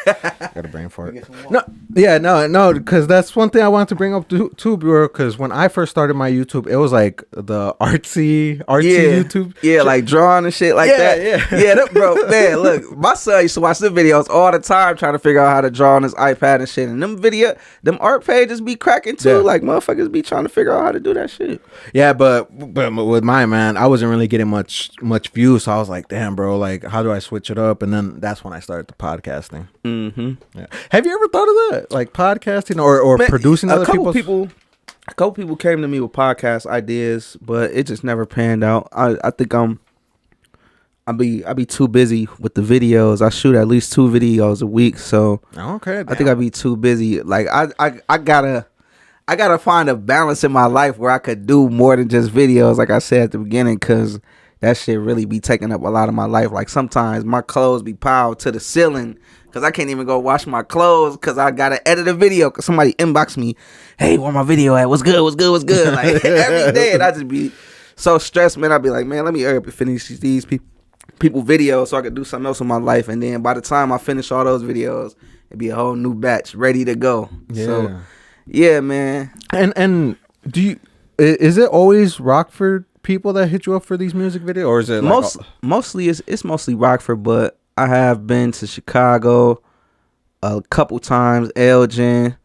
Got a brain fart. No, because that's one thing I wanted to bring up too, bro. Because when I first started my YouTube, it was like the artsy YouTube. Yeah, like drawing and shit like that. Yeah, bro, man, look, my son used to watch the videos all the time trying to figure out how to draw on his iPad and shit. And them art pages be cracking too. Yeah. Like, motherfuckers be trying to figure out how to do that shit. Yeah, but with mine, man, I wasn't really getting much views. So I was like, damn, bro, like, how do I switch it up? And then that's when I started the podcasting. Mm-hmm. Yeah. Have you ever thought of that, like podcasting or producing other people's? A couple people came to me with podcast ideas, but it just never panned out. I think I be too busy with the videos. I shoot at least 2 videos a week, so okay. Damn. I think I'd be too busy. Like I gotta find a balance in my life where I could do more than just videos, like I said at the beginning, because that shit really be taking up a lot of my life. Like sometimes my clothes be piled to the ceiling because I can't even go wash my clothes because I gotta edit a video because somebody inbox me, hey, where my video at? What's good? Like every day, and I just be so stressed, man. I be like, man, let me hurry up and finish these people videos so I could do something else in my life. And then by the time I finish all those videos, it'd be a whole new batch ready to go. Yeah. So yeah, man. And is it always Rockford people that hit you up for these music videos, or is it like mostly it's mostly Rockford, but I have been to Chicago a couple times, Elgin,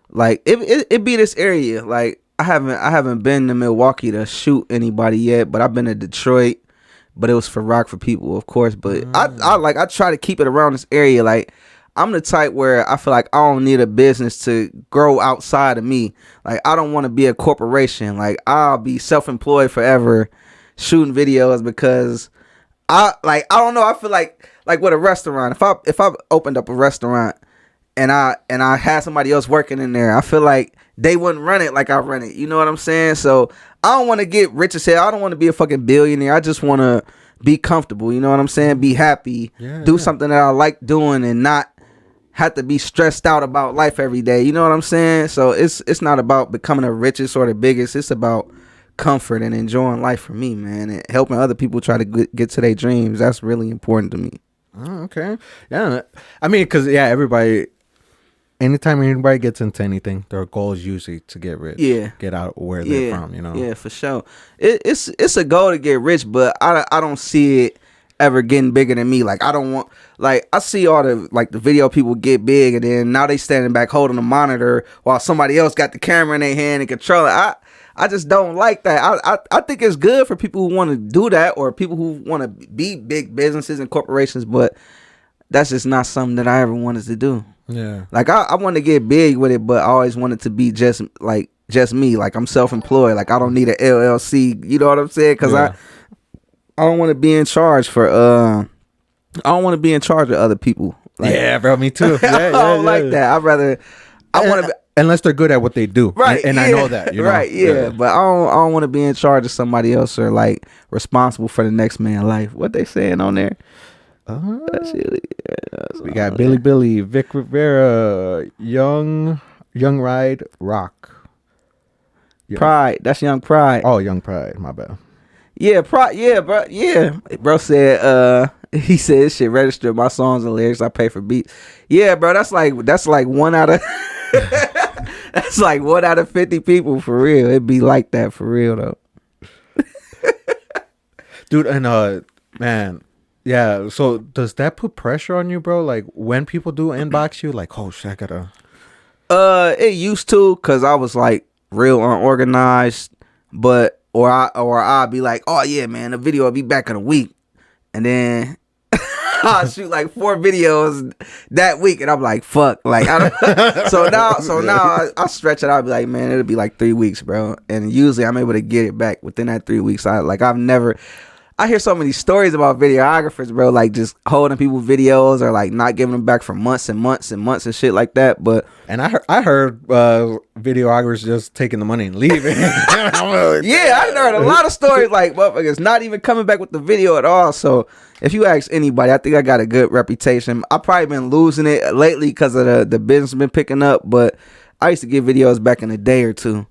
like it be this area. Like I haven't been to Milwaukee to shoot anybody yet, but I've been to Detroit, but it was for Rockford people, of course. But I try to keep it around this area. Like I'm the type where I feel like I don't need a business to grow outside of me. Like I don't want to be a corporation. Like I'll be self-employed forever shooting videos because I don't know. I feel like with a restaurant. If I opened up a restaurant and I had somebody else working in there, I feel like they wouldn't run it like I run it. You know what I'm saying? So I don't want to get rich as hell. I don't want to be a fucking billionaire. I just want to be comfortable. You know what I'm saying? Be happy. Do something that I like doing and not have to be stressed out about life every day. You know what I'm saying? So it's not about becoming the richest or the biggest. It's about comfort and enjoying life for me, man, and helping other people try to get to their dreams. That's really important to me. Oh, okay. Yeah. I mean, because, everybody, anytime anybody gets into anything, their goal is usually to get rich. Yeah. Get out where they're from, you know? Yeah, for sure. It's a goal to get rich, but I don't see it ever getting bigger than me. Like, I don't want, like, I see all the, like, the video people get big, and then now they standing back holding a monitor while somebody else got the camera in their hand and control it. I just don't like that. I think it's good for people who want to do that or people who want to be big businesses and corporations, but that's just not something that I ever wanted to do. Yeah. Like, I want to get big with it, but I always wanted to be just me. Like, I'm self-employed. Like, I don't need an LLC. You know what I'm saying? Because I don't want to be in charge for I don't want to be in charge of other people. Like, yeah, bro, me too. I don't like that. I want to. Unless they're good at what they do, right? And I know that, you know? Right? Yeah, but I don't want to be in charge of somebody else or like responsible for the next man's life. What they saying on there? We got Billy, Vic Rivera, Young Ride, Rock, Pride. That's Young Pride. Oh, Young Pride. My bad. Yeah, Pride. Yeah, bro. Yeah, bro said. He said this shit registered my songs and lyrics. I pay for beats. Yeah, bro. That's like 1 out of. That's like 1 out of 50 people for real. It'd be like that for real though. Dude, and man, yeah. So does that put pressure on you, bro? Like when people do inbox you, like, oh shit, I gotta. It used to, cause I was like real unorganized, but or I'd be like, oh yeah, man, the video will be back in a week, and then I'll shoot like 4 videos that week, and I'm like, fuck, like I don't. so now I stretch it out. I'll be like, man, it'll be like 3 weeks, bro, and usually I'm able to get it back within that 3 weeks. I hear so many stories about videographers, bro, like just holding people's videos or like not giving them back for months and months and months and shit like that. But I heard videographers just taking the money and leaving. Yeah, I heard a lot of stories like motherfuckers not even coming back with the video at all. So if you ask anybody, I think I got a good reputation. I've probably been losing it lately because of the business been picking up, but I used to get videos back in a day or two.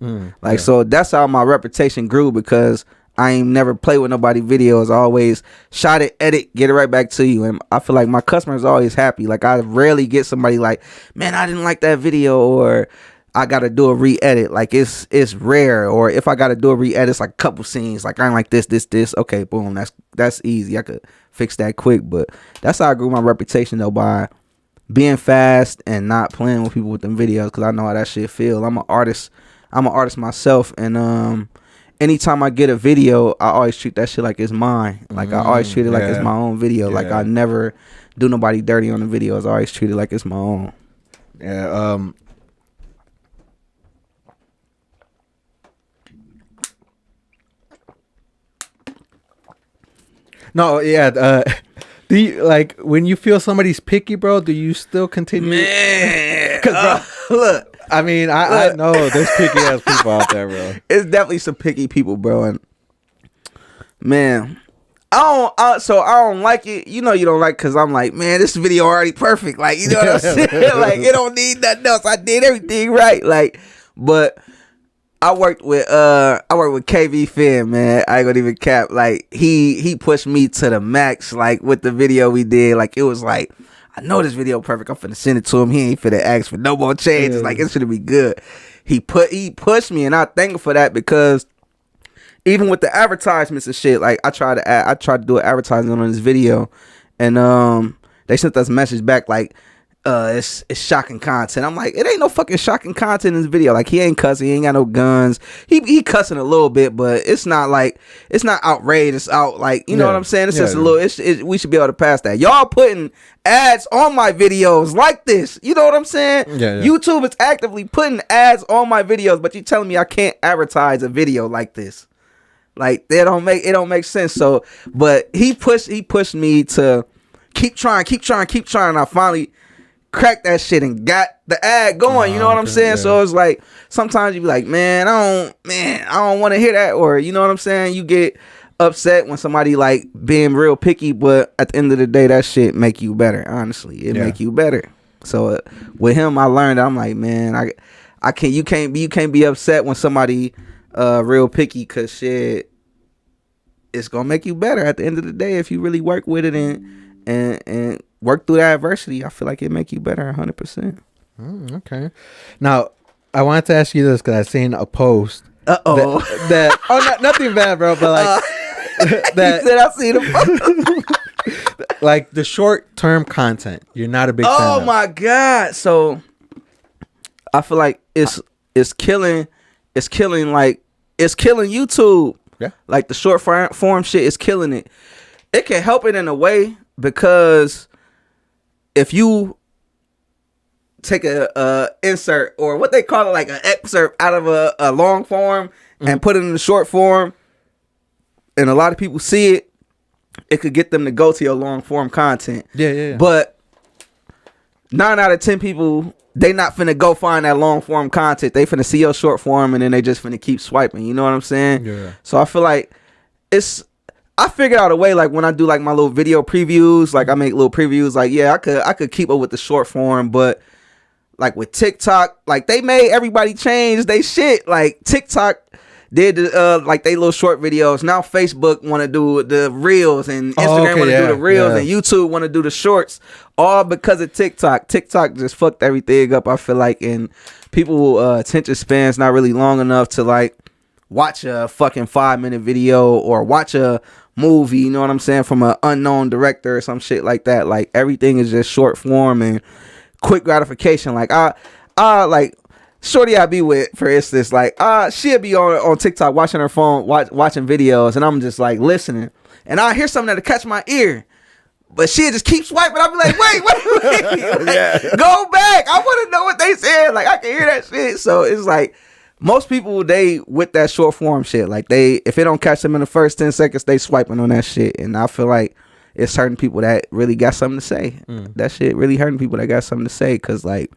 So that's how my reputation grew, because I ain't never played with nobody videos. I always shot it, edit, get it right back to you. And I feel like my customers are always happy. Like I rarely get somebody like, man, I didn't like that video, or I got to do a re-edit. Like it's rare. Or if I got to do a re-edit, it's like a couple scenes. Like I ain't like this. Okay, boom. That's easy. I could fix that quick. But that's how I grew my reputation though, by being fast and not playing with people with them videos. Cause I know how that shit feel. I'm an artist myself. And, anytime I get a video, I always treat that shit like it's mine. Like I always treat it like it's my own video. Like I never do nobody dirty on the videos. I always treat it like it's my own. Yeah. No. Yeah. Do you, like, when you feel somebody's picky, bro? Do you still continue? Man, bro, look. I mean, I know there's picky ass people out there, bro. It's definitely some picky people, bro. And man, I don't like it. You know you don't like, because I'm like, man, this video already perfect. Like, you know what I'm saying? Like, it don't need nothing else. I did everything right. Like, but I worked with KV Finn, man. I ain't gonna even cap. Like, he pushed me to the max. Like with the video we did, like it was like, I know this video perfect. I'm finna send it to him. He ain't finna ask for no more changes. Like, it's gonna be good. He pushed me, and I thank him for that, because even with the advertisements and shit, like I tried to do an advertisement on this video, and they sent us a message back like, it's shocking content. I'm like, it ain't no fucking shocking content in this video. Like, he ain't cussing, he ain't got no guns. He cussing a little bit, but it's not outrageous out, like, you know what I'm saying? It's just a little, we should be able to pass that. Y'all putting ads on my videos like this. You know what I'm saying? Yeah. YouTube is actively putting ads on my videos, but you telling me I can't advertise a video like this. Like it don't make sense. So, but he pushed me to keep trying. And I finally cracked that shit and got the ad going. You know what I'm saying? Yeah. So it's like sometimes you be like, man, I don't want to hear that, or you know what I'm saying? You get upset when somebody like being real picky, but at the end of the day, that shit make you better. Honestly, it make you better. So with him, I learned. I'm like, man, I can't. You can't be upset when somebody real picky, cause shit, it's gonna make you better at the end of the day if you really work with it and work through that adversity. I feel like it make you better 100%. Okay. Now, I wanted to ask you this because I seen a post. That nothing bad, bro, but like that. He said I seen a post. Like the short term content, you're not a big fan of. Oh my god! So I feel like it's killing YouTube. Yeah. Like the short form shit is killing it. It can help it in a way because if you take a insert or what they call it, like an excerpt out of a long form and put it in the short form, and a lot of people see it, it could get them to go to your long form content. Yeah. But 9 out of 10 people, they not finna go find that long form content. They finna see your short form and then they just finna keep swiping. You know what I'm saying? Yeah. So I feel like I figured out a way, like when I do like my little video previews, like I make little previews, like yeah, I could keep up with the short form, but like with TikTok, like they made everybody change they shit. Like TikTok did like they little short videos. Now Facebook want to do the reels and Instagram want to do the reels and YouTube want to do the shorts, all because of TikTok. TikTok just fucked everything up, I feel like, and people attention spans not really long enough to like watch a fucking 5-minute video or watch a movie, you know what I'm saying, from an unknown director or some shit like that. Like everything is just short form and quick gratification. Like I like shorty I be with, for instance, like she'll be on TikTok watching her phone, watching videos, and I'm just like listening, and I hear something that'll catch my ear, but she'll just keep swiping. I'll be like, wait, like, go back, I want to know what they said. Like I can hear that shit. So it's like most people, they with that short form shit, like if it don't catch them in the first 10 seconds, they swiping on that shit. And I feel like it's certain people that really got something to say. That shit really hurting people that got something to say, because like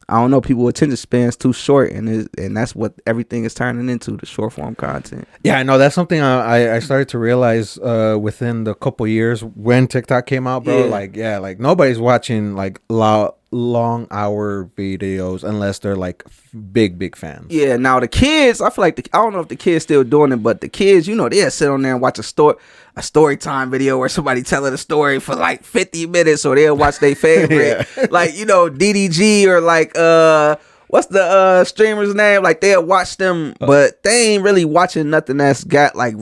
I don't know, people attention spans too short, and that's what everything is turning into, the short form content. Yeah, I know that's something I started to realize within the couple years when TikTok came out, bro. Like nobody's watching like long hour videos unless they're like big fans. Yeah, now the kids, I feel like I don't know if the kids still doing it, but the kids, you know, they'll sit on there and watch a story time video where somebody telling a story for like 50 minutes, or they'll watch their favorite like, you know, DDG, or like what's the streamer's name, like they'll watch them, but they ain't really watching nothing that's got like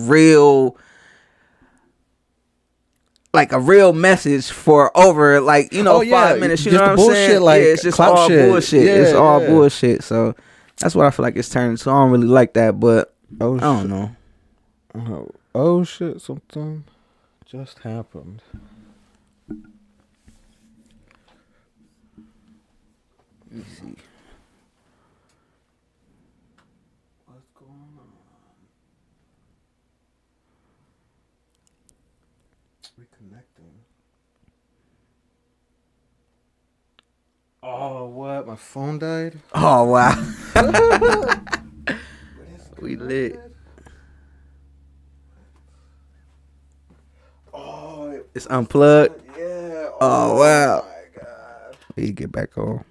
a real message for over, like, you know, 5 minutes. You know what I'm saying? Like, it's just all bullshit. It's all bullshit. So that's what I feel like it's turning. So I don't really like that, but I don't know. Oh shit! Something just happened. Let me see. What's going on? Reconnecting. Oh, what? My phone died? Oh, wow. We lit. Oh, it's unplugged? Yeah. Oh, wow. My God. We get back on.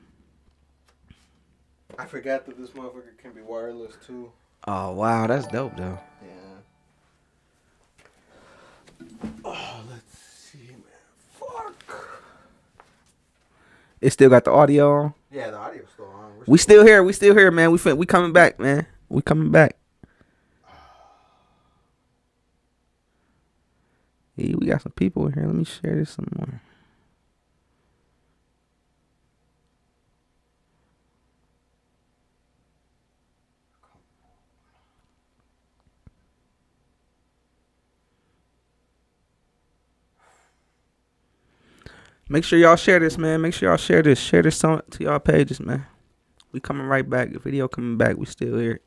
I forgot that this motherfucker can be wireless, too. Oh, wow. That's dope, though. Yeah. Oh, let's see, man. Fuck. It still got the audio on? Yeah, the audio's still on. We still here, man. We coming back, man. We coming back. Yeah, we got some people in here. Let me share this some more. Make sure y'all share this, man. Make sure y'all share this. Share this to y'all pages, man. We coming right back. The video coming back. We still here.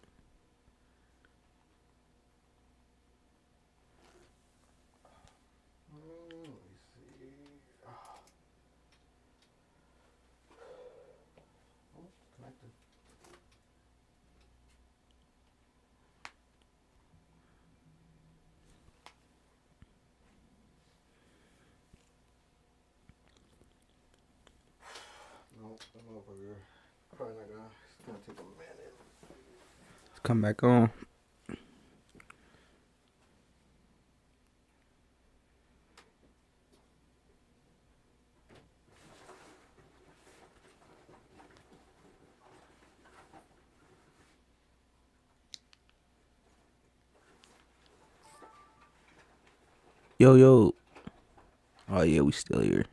Probably not gonna. It's gonna take a minute. Come back on. Yo, yo. Oh, yeah, we still here.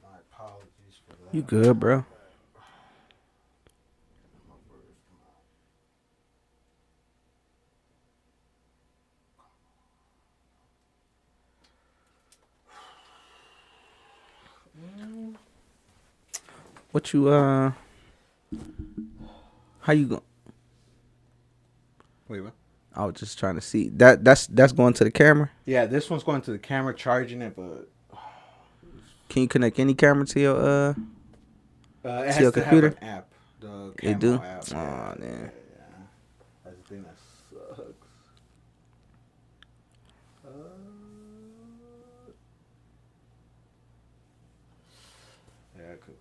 My apologies for that. You good, bro? What you how you go? Wait, what? I was just trying to see that's going to the camera. Yeah, this one's going to the camera, charging it, but Can you connect any camera to your it to has your to computer? have an app. The It Camo do? app. Aw, Yeah, man. yeah. That's the thing that sucks. Yeah, cool.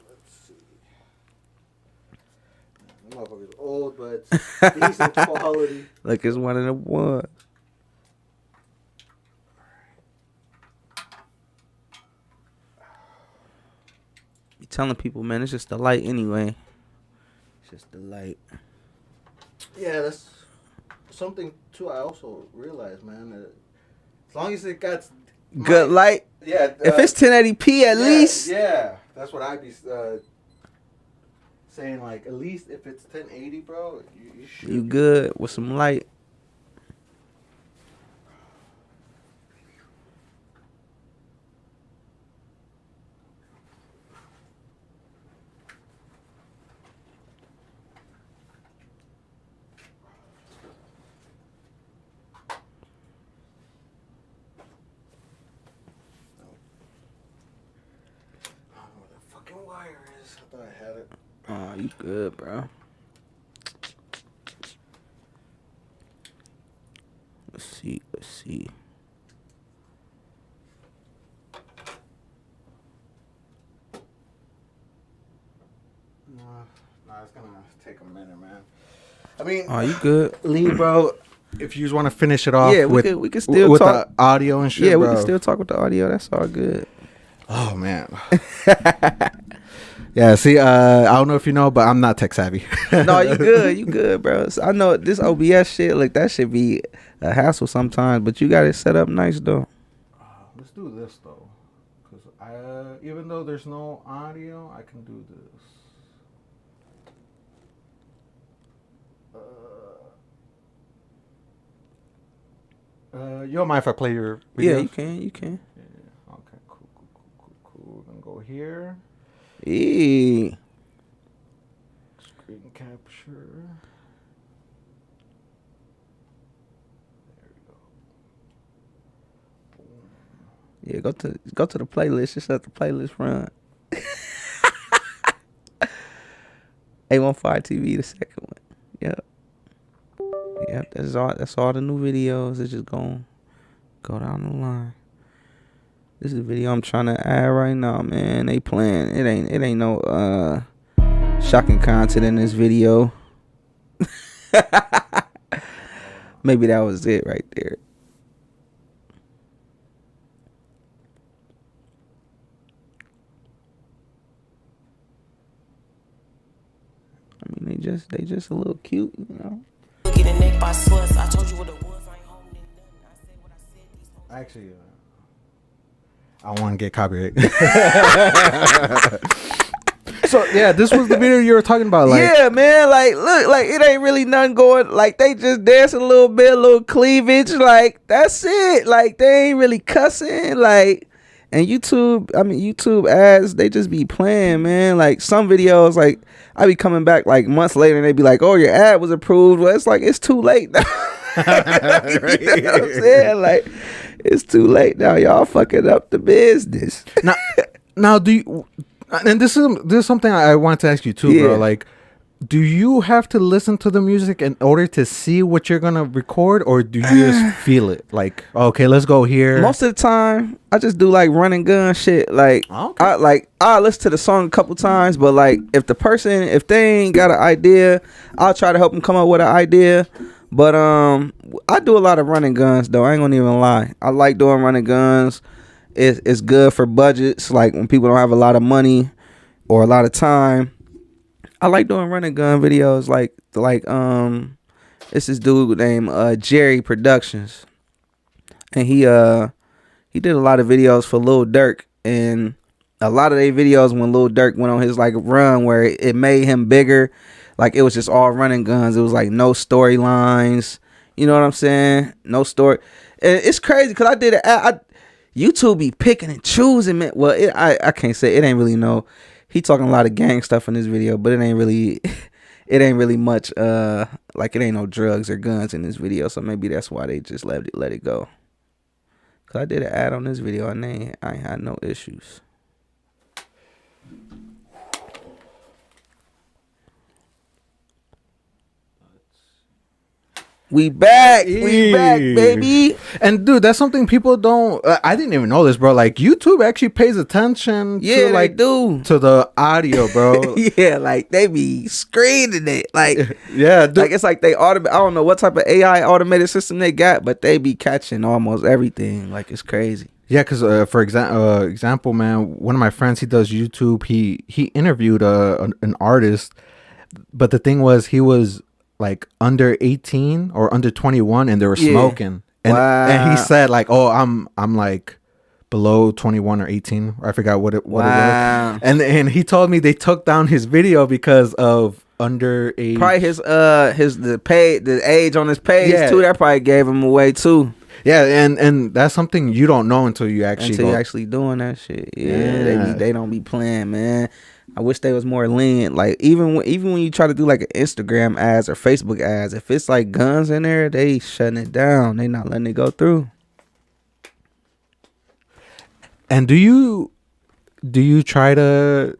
Let's see. The motherfucker's old, but it's decent quality. Like it's one of the ones. You telling people, man, it's just the light anyway. It's just the light. Yeah, that's something too. I also realized, man, that as long as it got Good light. yeah. If it's 1080p at least. Yeah, that's what I'd be saying. Like, at least if it's 1080, bro, you should. You good with some light. I don't know where the fucking wire is. I thought I had it. Oh, you good, bro. Let's see. Let's see. Nah, it's gonna take a minute, man. I mean, Oh, you good? Lee, bro. If you just want to finish it off, Yeah, with, we could still with talk. the audio and shit, Yeah, we bro. can still talk with the audio. That's all good. Oh man. Yeah, see, I don't know if you know, but I'm not tech savvy. No, you good. You good, bro. So I know this OBS shit, like that should be a hassle sometimes, but you got it set up nice though. Let's do this though, because even though there's no audio, I can do this. You don't mind if I play your video? Yeah, you can. You can. Yeah. Okay, cool. We're gonna go here. Yeah. Screen capture. There we go. Boom. Yeah, go to the playlist. Just let the playlist run. A15 TV, the second one. Yep. Yep. That's all the new videos. It's just gonna go down the line. This is the video I'm trying to add right now, man. They playing. It ain't no shocking content in this video. Maybe that was it right there. I mean, they just a little cute, you know. Actually, I don't want to get copyright. So yeah, this was the video you were talking about. Like, yeah, man. Like, look, like it ain't really nothing going. Like they just dancing a little bit, a little cleavage. Like that's it. Like they ain't really cussing. Like, and YouTube ads, they just be playing, man. Like some videos, like I be coming back like months later, and they be like, "Oh, your ad was approved." Well, it's like it's too late now. You know what I'm saying? Like it's too late now. Y'all fucking up the business. now do you? And this is something I wanted to ask you too, bro. Like, do you have to listen to the music in order to see what you're gonna record, or do you just feel it? Like, okay, let's go here. Most of the time, I just do like run and gun shit. Like, I listen to the song a couple times, but like if they ain't got an idea, I'll try to help them come up with an idea. But I do a lot of running guns though. I ain't gonna even lie. I like doing running guns. It's good for budgets, like when people don't have a lot of money or a lot of time. I like doing running gun videos, like it's this dude named Jerry Productions, and he did a lot of videos for Lil Durk, and a lot of their videos when Lil Durk went on his like run where it made him bigger, like it was just all running guns. It was like no storylines, you know what I'm saying? No story. And it's crazy because I did it. YouTube be picking and choosing, man. Well, I can't say it ain't really no. He talking a lot of gang stuff in this video, but it ain't really much. Like it ain't no drugs or guns in this video, so maybe that's why they just let it go. Cause I did an ad on this video and I ain't had no issues. We back, baby. And dude, that's something people don't. I didn't even know this, bro. Like YouTube actually pays attention to like to the audio, bro. Yeah, like they be screening it, like yeah, dude. Like it's like they I don't know what type of AI automated system they got, but they be catching almost everything. Like it's crazy. Yeah, because for example, man, one of my friends, he does YouTube. He interviewed an artist, but the thing was he was like under 18 or under 21 and they were smoking, and he said like, oh, I'm like below 21 or 18, or I forgot what it was, and he told me they took down his video because of underage. Probably the age on his page too, that probably gave him away too. Yeah, and that's something you don't know until you actually doing that shit. Yeah. They don't be playing, man. I wish they was more lenient. Like even when you try to do like an Instagram ads or Facebook ads, if it's like guns in there, they shutting it down. They not letting it go through. And do you try to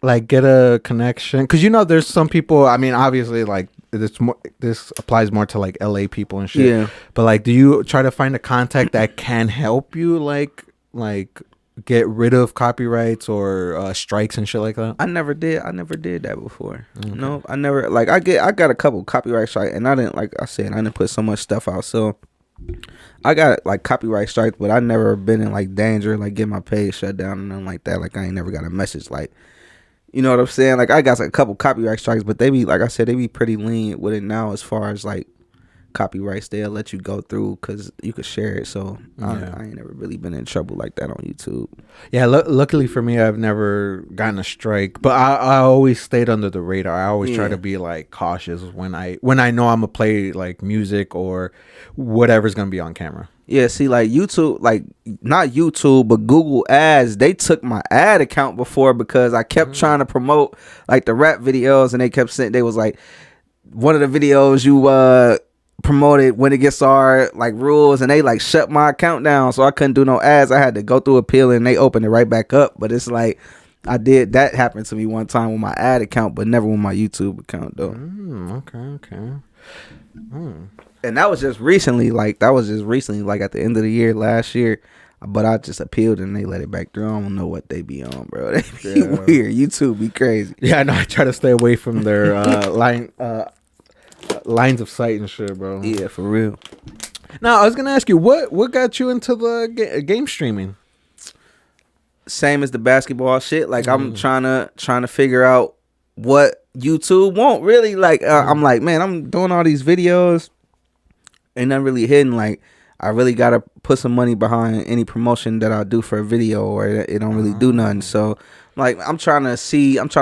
like get a connection? Because there's some people. I mean, obviously, like this applies more to like LA people and shit. Yeah. But like, do you try to find a contact that can help you like get rid of copyrights or strikes and shit like that? I never did that before. Okay. No, I never. Like I got a couple copyright strikes, and I didn't put so much stuff out, so I got like copyright strikes, but I never been in like danger, like get my page shut down and nothing like that. Like I ain't never got a message like, you know what I'm saying? Like I got like, a couple copyright strikes, but they be, like I said, they be pretty lenient with it now as far as like copyrights. They'll let you go through because you could share it. So I ain't never really been in trouble like that on YouTube. Yeah, luckily for me, I've never gotten a strike, but I always stayed under the radar. I always try to be like cautious when I know I'm gonna play like music or whatever's gonna be on camera. Yeah, see, like YouTube, like not YouTube, but Google Ads, they took my ad account before because I kept trying to promote like the rap videos, and they kept saying, they was like, one of the videos you promoted when it gets our like rules, and they like shut my account down, so I couldn't do no ads. I had to go through appeal, and they opened it right back up. But it's like that happened to me one time with my ad account, but never with my YouTube account though. Okay. And that was just recently, like at the end of the year last year. But I just appealed and they let it back through. I don't know what they be on, bro. They be weird. YouTube be crazy. Yeah, I know. I try to stay away from their lines of sight and shit, bro. Yeah, for real. Now, I was gonna ask you, what got you into the game streaming? Same as the basketball shit. Like I'm trying to figure out what YouTube want really. Like I'm like, man, I'm doing all these videos, ain't nothing really hidden. Like I really gotta put some money behind any promotion that I do for a video, or it don't really do nothing. So like I'm trying to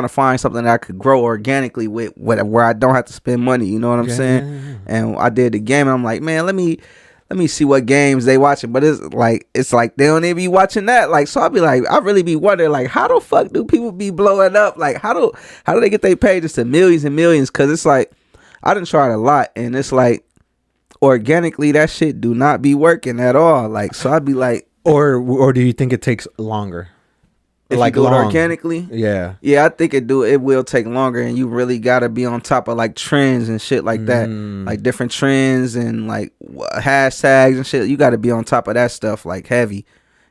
find something that I could grow organically with, where I don't have to spend money. You know what I'm saying? And I did the game, and I'm like, man, let me see what games they watching. But it's like they don't even be watching that. Like, so I be like, I really be wondering, like, how the fuck do people be blowing up? Like, how do they get their pages to millions and millions? Cause it's like, I done tried a lot, and it's like, organically, that shit do not be working at all. Like, so I'd be like, or do you think it takes longer? If like you do it organically, yeah, I think it will take longer, and you really gotta be on top of like trends and shit like that, like different trends and like hashtags and shit. You gotta be on top of that stuff like heavy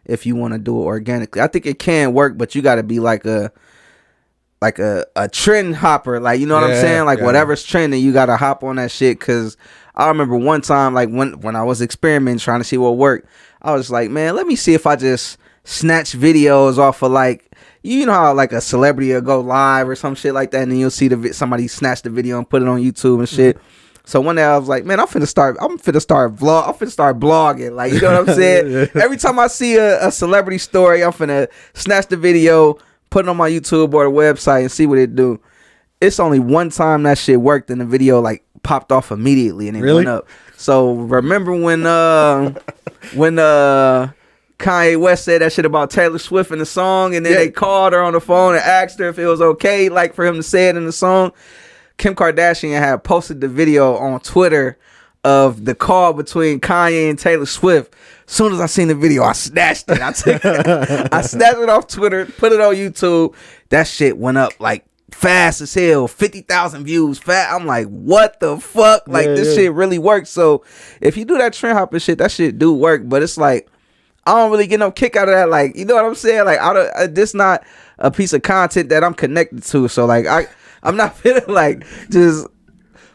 if you want to do it organically. I think it can work, but you gotta be like a trend hopper, like, you know what I'm saying, like whatever's trending, you gotta hop on that shit. Cause I remember one time, like when I was experimenting trying to see what worked, I was like, man, let me see if I just snatch videos off of, like, you know how like a celebrity will go live or some shit like that, and then you'll see somebody snatch the video and put it on YouTube and shit. So one day I was like, man, I'm finna start blogging, like, you know what I'm saying? Every time I see a celebrity story, I'm finna snatch the video, put it on my YouTube or the website, and see what it do. It's only one time that shit worked, and the video like popped off immediately and it went up. So remember when Kanye West said that shit about Taylor Swift in the song, and then they called her on the phone and asked her if it was okay, like, for him to say it in the song? Kim Kardashian had posted the video on Twitter of the call between Kanye and Taylor Swift. As soon as I seen the video, I snatched it. I snatched it off Twitter, put it on YouTube. That shit went up like fast as hell, 50,000 views. I'm like, what the fuck? Like, this shit really works. So if you do that trend hopping shit, that shit do work. But it's like, I don't really get no kick out of that. Like, you know what I'm saying? Like, this not a piece of content that I'm connected to. So like, I'm not feeling like just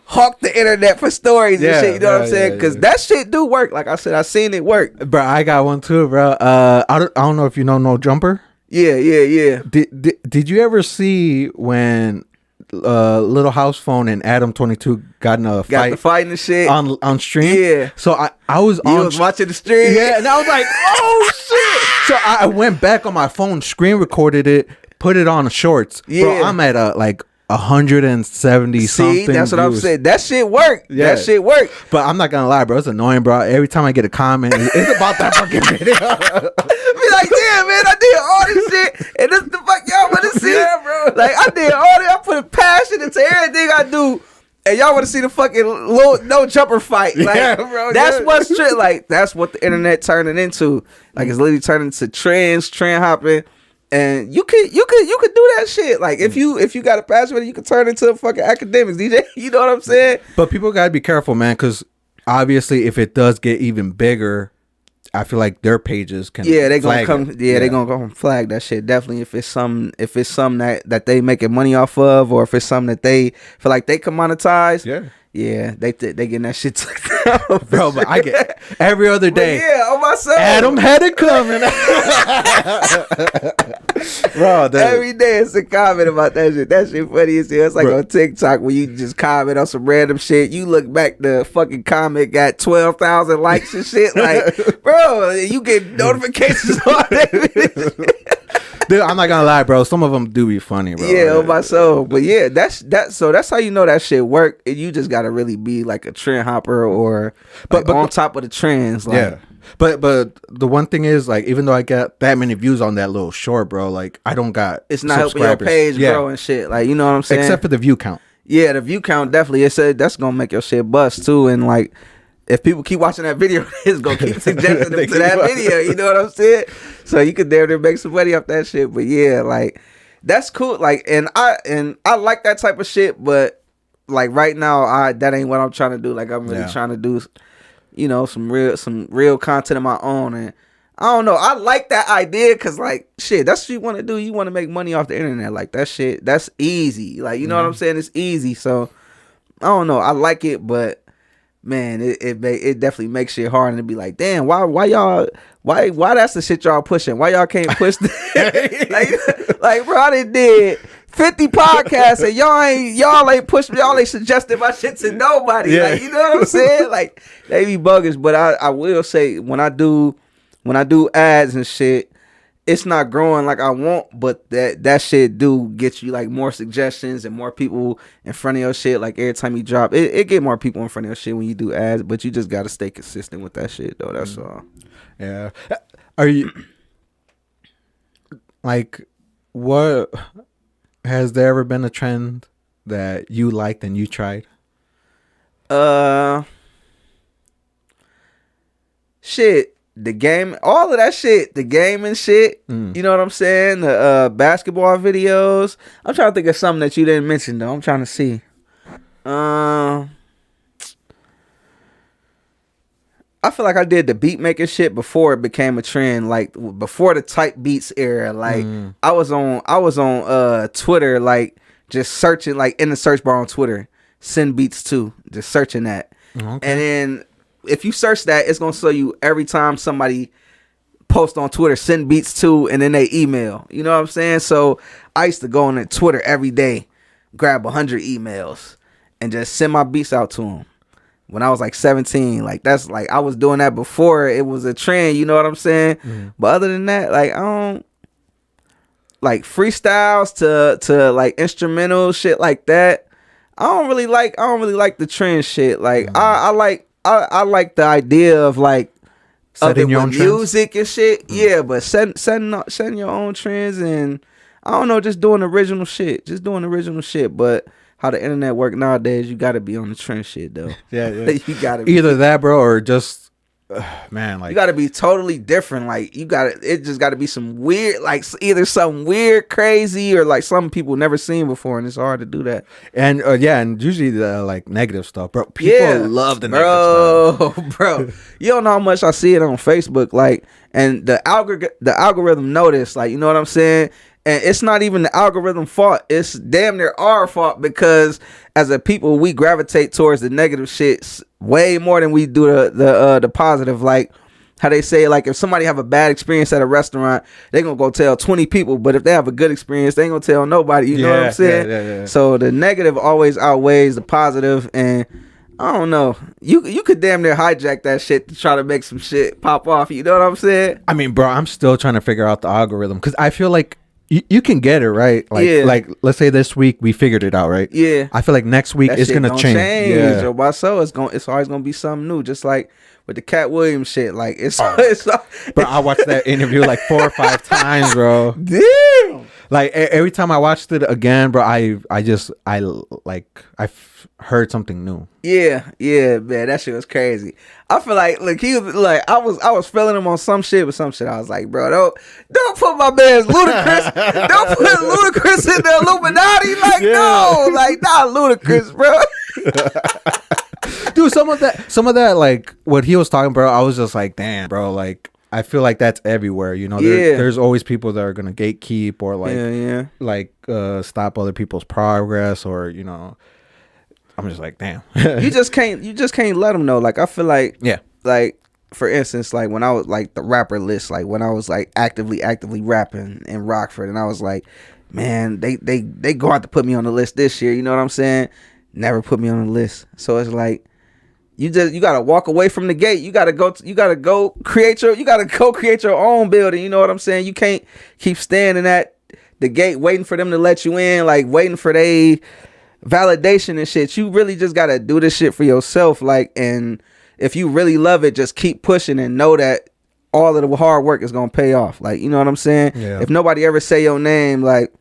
hawk the internet for stories and shit. You know what I'm saying? Because that shit do work. Like I said, I seen it work. Bro, I got one too, bro. I don't know if you know No Jumper. Yeah. Did you ever see when Little House Phone and Adam 22 got in a fight? Got the fight and shit on stream. Yeah. So I was watching the stream. Yeah, and I was like, oh shit. So I went back on my phone, screen recorded it, put it on shorts. Yeah. Bro, I'm at like 170 something. See, that's what I'm saying. That shit worked. Yeah. That shit worked. But I'm not gonna lie, bro. It's annoying, bro. Every time I get a comment, it's about that fucking video. Be like, damn, man, I did all this shit, and this the fuck y'all want to see? Yeah, bro. Like, I did all that. I put passion into everything I do, and y'all want to see the fucking little No Jumper fight? Like, yeah, bro. That's what's true. Like, that's what the internet turning into. Like, it's literally turning into trend hopping. And you could do that shit. Like, if you got a passion with it, you can turn into a fucking academics, DJ. You know what I'm saying? But people gotta be careful, man, because obviously if it does get even bigger, I feel like their pages can they gonna come. Yeah, they gonna go and flag that shit. Definitely, if it's something that they making money off of, or if it's something that they feel like they can monetize. Yeah, they getting that shit took down, bro. But I get every other day. But yeah, on my son. Adam had it coming, bro. Every day it's a comment about that shit. That shit funny as hell. It's like on TikTok when you just comment on some random shit. You look back, the fucking comment got 12,000 likes and shit. Like, bro, you get notifications on that. Dude, I'm not gonna lie, bro. Some of them do be funny, bro. Yeah, on my soul. But yeah, that's how you know that shit work. You just gotta really be like a trend hopper, or but on top of the trends. Like, yeah. But the one thing is, like, even though I got that many views on that little short, bro, like, I don't got it's not helping your page grow and shit. Like, you know what I'm saying? Except for the view count. Yeah, the view count definitely. It said that's gonna make your shit bust too, and like, if people keep watching that video, it's gonna keep suggesting them to that video. You know what I'm saying? So you could damn near make some money off that shit. But yeah, like, that's cool. Like, and I like that type of shit. But like right now, that ain't what I'm trying to do. Like, I'm really trying to do, you know, some real content of my own. And I don't know. I like that idea because, like, shit, that's what you want to do. You want to make money off the internet. Like, that shit, that's easy. Like, you know what I'm saying? It's easy. So I don't know. I like it, but man, it definitely makes shit hard, and it be like, damn, why y'all that's the shit y'all pushing? Why y'all can't push that? like, bro, I done did 50 podcasts and y'all ain't pushed me, y'all ain't suggested my shit to nobody. Yeah. Like, you know what I'm saying? Like, they be buggers. But I will say when I do ads and shit, it's not growing like I want, but that shit do get you like more suggestions and more people in front of your shit. Like every time you drop, it get more people in front of your shit when you do ads. But you just gotta stay consistent with that shit though. That's all. Yeah. Are you like, what has there ever been a trend that you liked and you tried? Shit. The game, all of that shit, the gaming shit, you know what I'm saying? The basketball videos. I'm trying to think of something that you didn't mention though. I'm trying to see. I feel like I did the beat making shit before it became a trend, like before the type beats era. Like I was on Twitter, like just searching, like in the search bar on Twitter, send beats to, just searching that. Okay. And then if you search that, it's gonna show you every time somebody post on Twitter, send beats to, and then they email. You know what I'm saying? So I used to go on Twitter every day, grab 100 emails, and just send my beats out to them. When I was like 17, like that's like I was doing that before it was a trend. You know what I'm saying? But other than that, like I don't like freestyles to like instrumental shit like that. I don't really like the trend shit. Like I like the idea of like setting your own music and shit. Yeah, but setting your own trends and I don't know, just doing original shit. But how the internet work nowadays, you gotta be on the trend shit though. Yeah. You gotta be. Either that, bro, or just man, like you gotta be totally different. Like it just gotta be some weird, like either something weird, crazy, or like something people never seen before, and it's hard to do that. And and usually the like negative stuff, bro. People love the negative stuff, bro. You don't know how much I see it on Facebook, like, and the algorithm notice, like, you know what I'm saying. And it's not even the algorithm fault. It's damn near our fault because as a people, we gravitate towards the negative shit way more than we do the positive. Like how they say, like if somebody have a bad experience at a restaurant, they gonna go tell 20 people. But if they have a good experience, they ain't gonna tell nobody. You know what I'm saying? Yeah. So the negative always outweighs the positive, and I don't know. You could damn near hijack that shit to try to make some shit pop off. You know what I'm saying? I mean, bro, I'm still trying to figure out the algorithm because I feel like you can get it right. Like, like let's say this week we figured it out, right? Yeah. I feel like next week it's gonna change. Yeah. Joe, so it's always gonna be something new. Just like with the Cat Williams shit. Like it's bro, I watched that interview like 4 or 5 times, bro. Damn. Like every time I watched it again, bro, I heard something new. Yeah, man, that shit was crazy. I feel like, look, he was like, I was feeling him on some shit, but some shit I was like, bro, don't put my man's Ludacris, don't put Ludacris in the Illuminati, like no, like not Ludacris, bro. Dude, some of that, like what he was talking, bro, I was just like, damn, bro, like I feel like that's everywhere, you know. There's always people that are gonna gatekeep or like, like stop other people's progress, or you know. I'm just like, damn. you just can't let them know. Like I feel like, like for instance, like when I was like the rapper list, like when I was like actively rapping in Rockford, and I was like, man, they go out to put me on the list this year. You know what I'm saying? Never put me on the list. So it's like. You gotta walk away from the gate. You gotta go create your own building. You know what I'm saying? You can't keep standing at the gate waiting for them to let you in, like waiting for they validation and shit. You really just gotta do this shit for yourself. Like, and if you really love it, just keep pushing and know that all of the hard work is gonna pay off. Like, you know what I'm saying? Yeah. If nobody ever say your name, like.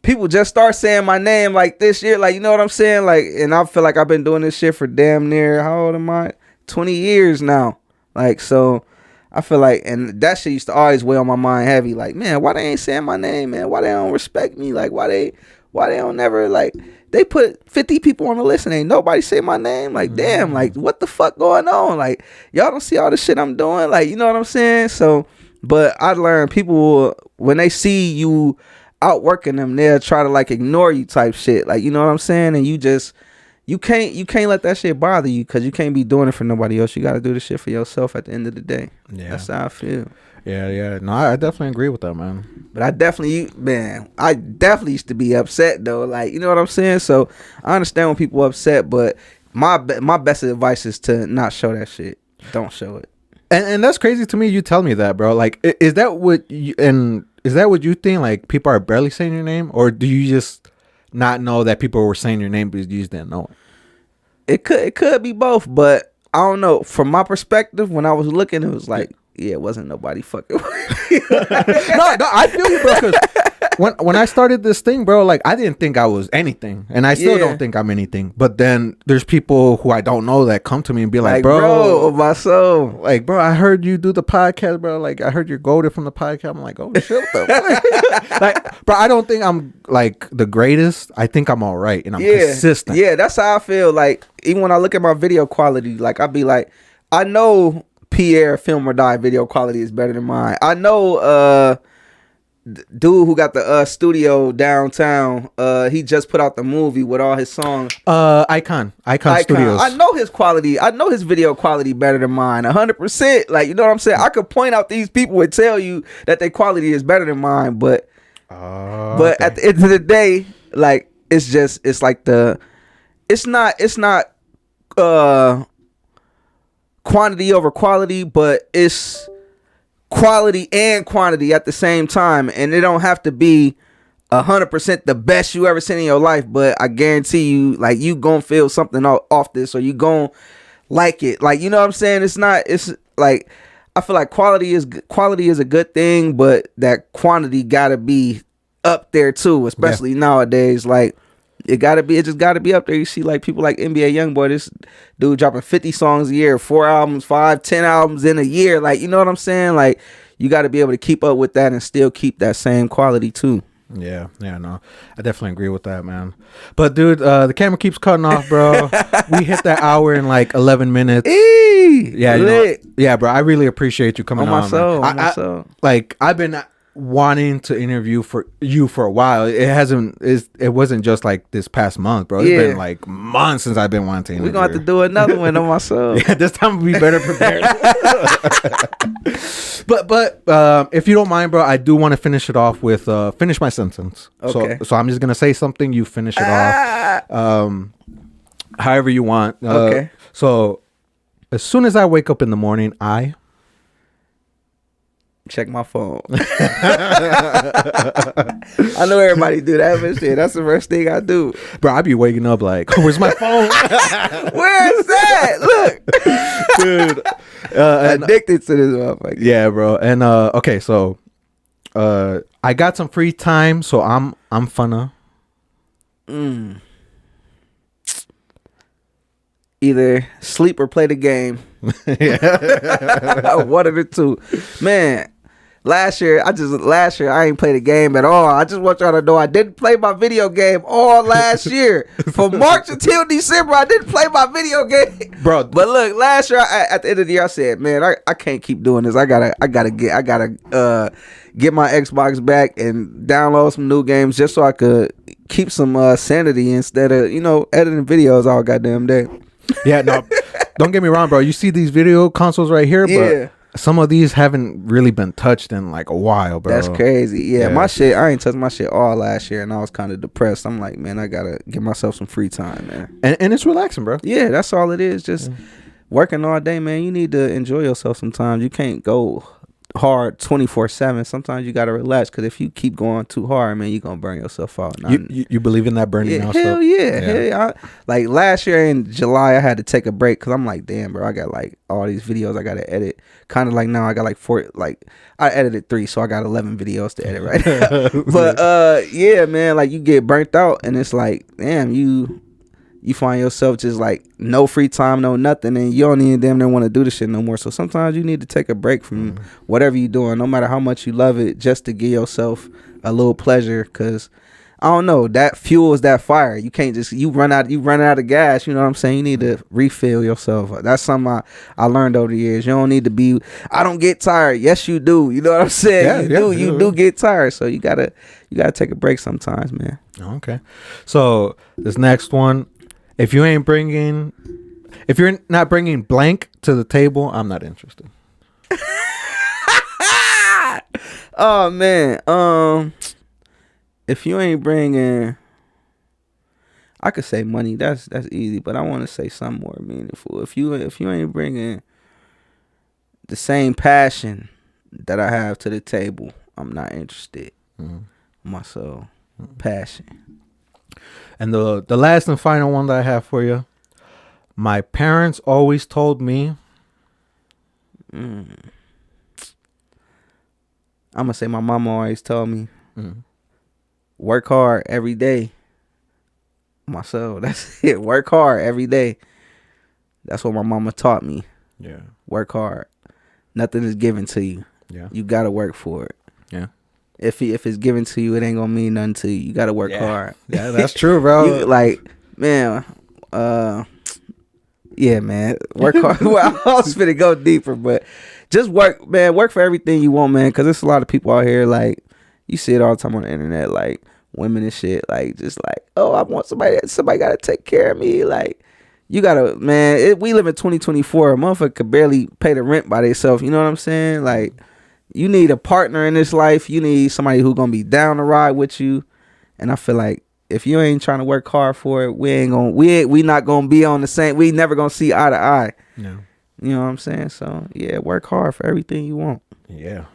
People just start saying my name like this year, like, you know what I'm saying? Like, and I feel like I've been doing this shit for damn near, how old am I? 20 years now. Like, so I feel like, and that shit used to always weigh on my mind heavy. Like, man, why they ain't saying my name, man? Why they don't respect me? Like, why they don't never, like, they put 50 people on the list and ain't nobody say my name? Like, damn, like, what the fuck going on? Like, y'all don't see all the shit I'm doing? Like, you know what I'm saying? So, but I learned people, when they see you outworking them, they'll try to like ignore you type shit, like, you know what I'm saying? And you can't let that shit bother you, because you can't be doing it for nobody else. You got to do the shit for yourself at the end of the day. That's how I feel. Yeah. No, I definitely agree with that, man. But I definitely used to be upset though. Like, you know what I'm saying? So I understand when people are upset, but my best advice is to not show that shit. Don't show it. And that's crazy to me. You tell me that, bro. Like, is that what you think? Like, people are barely saying your name, or do you just not know that people were saying your name because you just didn't know it? It could be both, but I don't know. From my perspective, when I was looking, it was like, yeah, it wasn't nobody fucking with me. No, I feel you, bro. Because when I started this thing, bro, like, I didn't think I was anything, and I still don't think I'm anything. But then there's people who I don't know that come to me and be like, bro, my soul, like, bro, I heard you do the podcast, bro. Like, I heard you're goated from the podcast. I'm like, oh shit, what the fuck? Like, bro, I don't think I'm like the greatest. I think I'm all right, and I'm consistent. Yeah, that's how I feel. Like, even when I look at my video quality, like, I'd be like, I know Pierre Film or Die video quality is better than mine. I know dude who got the studio downtown, he just put out the movie with all his songs. Icon Studios. I know his quality. I know his video quality better than mine 100%. Like, you know what I'm saying? I could point out these people and tell you that their quality is better than mine, but okay. At the end of the day, like, it's not quantity over quality, but it's quality and quantity at the same time, and it don't have to be 100% the best you ever seen in your life, but I guarantee you, like, you gonna feel something off this, or you gonna like it. Like, you know what I'm saying? It's like, I feel like quality is a good thing, but that quantity gotta be up there too, especially nowadays. Like, it just gotta be up there. You see, like, people like NBA Youngboy, this dude dropping 50 songs a year, 4 albums, 5, 10 albums in a year. Like, you know what I'm saying? Like, you got to be able to keep up with that and still keep that same quality too. Yeah, no, I definitely agree with that, man. But dude, the camera keeps cutting off, bro. We hit that hour in like 11 minutes. Yeah, bro. I really appreciate you coming on. On my soul. Like, I've been wanting to interview for you for a while. It wasn't just like this past month, bro. It's been like months since I've been wanting to interview. We're gonna have to do another one on my soul. Yeah, this time we better prepared. but if you don't mind, bro, I do want to finish it off with finish my sentence. Okay. So I'm just gonna say something, you finish it off however you want. Okay. So as soon as I wake up in the morning, I check my phone. I know everybody do that, but shit, that's the first thing I do. Bro, I be waking up like, where's my phone? Where's that? Look. Dude. Addicted to this motherfucker. Yeah, bro. And okay, so I got some free time, so I'm finna either sleep or play the game. One of the two. Man, last year I ain't played a game at all. I just want y'all to know I didn't play my video game all last year. From March until December, I didn't play my video game, bro. But look, last year at the end of the year, I said, man, I can't keep doing this. I gotta get my Xbox back and download some new games just so I could keep some sanity instead of, editing videos all goddamn day. Yeah, no, don't get me wrong, bro. You see these video consoles right here, but some of these haven't really been touched in like a while, bro. That's crazy. Yeah, my shit, I ain't touched my shit all last year, and I was kind of depressed. I'm like, man, I gotta give myself some free time, man. And it's relaxing, bro. Yeah, that's all it is. Just working all day, man. You need to enjoy yourself sometimes. You can't go hard 24/7. Sometimes you gotta relax, because if you keep going too hard, man, you're gonna burn yourself out. You believe in that burning out stuff? Hell yeah. Like last year in July, I had to take a break because I'm like, damn, bro, I got like all these videos I gotta edit. Kind of like now I got like 4, like I edited 3, so I got 11 videos to edit right now. But yeah, man, like you get burnt out, and it's like, damn, you find yourself just like no free time, no nothing, and you don't even damn near want to do this shit no more. So sometimes you need to take a break from whatever you're doing, no matter how much you love it, just to give yourself a little pleasure. Because I don't know, that fuels that fire. You can't just you run out of gas. You know what I'm saying? You need to refill yourself. That's something I learned over the years. You don't need to be. I don't get tired. Yes, you do. You know what I'm saying? You do get tired. So you gotta take a break sometimes, man. Okay. So this next one. If you're not bringing blank to the table, I'm not interested. Oh man. If you ain't bringing, I could say money. That's easy, but I want to say something more meaningful. If you ain't bringing the same passion that I have to the table, I'm not interested. My soul, passion. And the last and final one that I have for you. My parents always told me. I'm gonna say my mama always told me, work hard every day. My soul, that's it. Work hard every day. That's what my mama taught me. Yeah. Work hard. Nothing is given to you. Yeah. You gotta work for it. Yeah. If it's given to you, it ain't gonna mean nothing to you. You gotta work hard. Yeah, that's true, bro. You, like, man, yeah, man. Work hard. Well, I was finna go deeper, but just work, man. Work for everything you want, man. Cause there's a lot of people out here, like, you see it all the time on the internet, like women and shit, like just like, oh, I want somebody gotta take care of me. Like, you gotta, man. We live in 2024. A motherfucker could barely pay the rent by themselves. You know what I'm saying? Like, you need a partner in this life. You need somebody who gonna be down to ride with you. And I feel like if you ain't trying to work hard for it, we not gonna be on the same. We never gonna see eye to eye. No. You know what I'm saying? So yeah, work hard for everything you want. Yeah.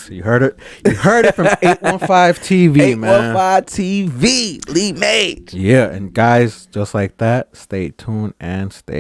You heard it. You heard it from 815 TV, man. 815 TV, Lee Mage. Yeah, and guys, just like that, stay tuned and stay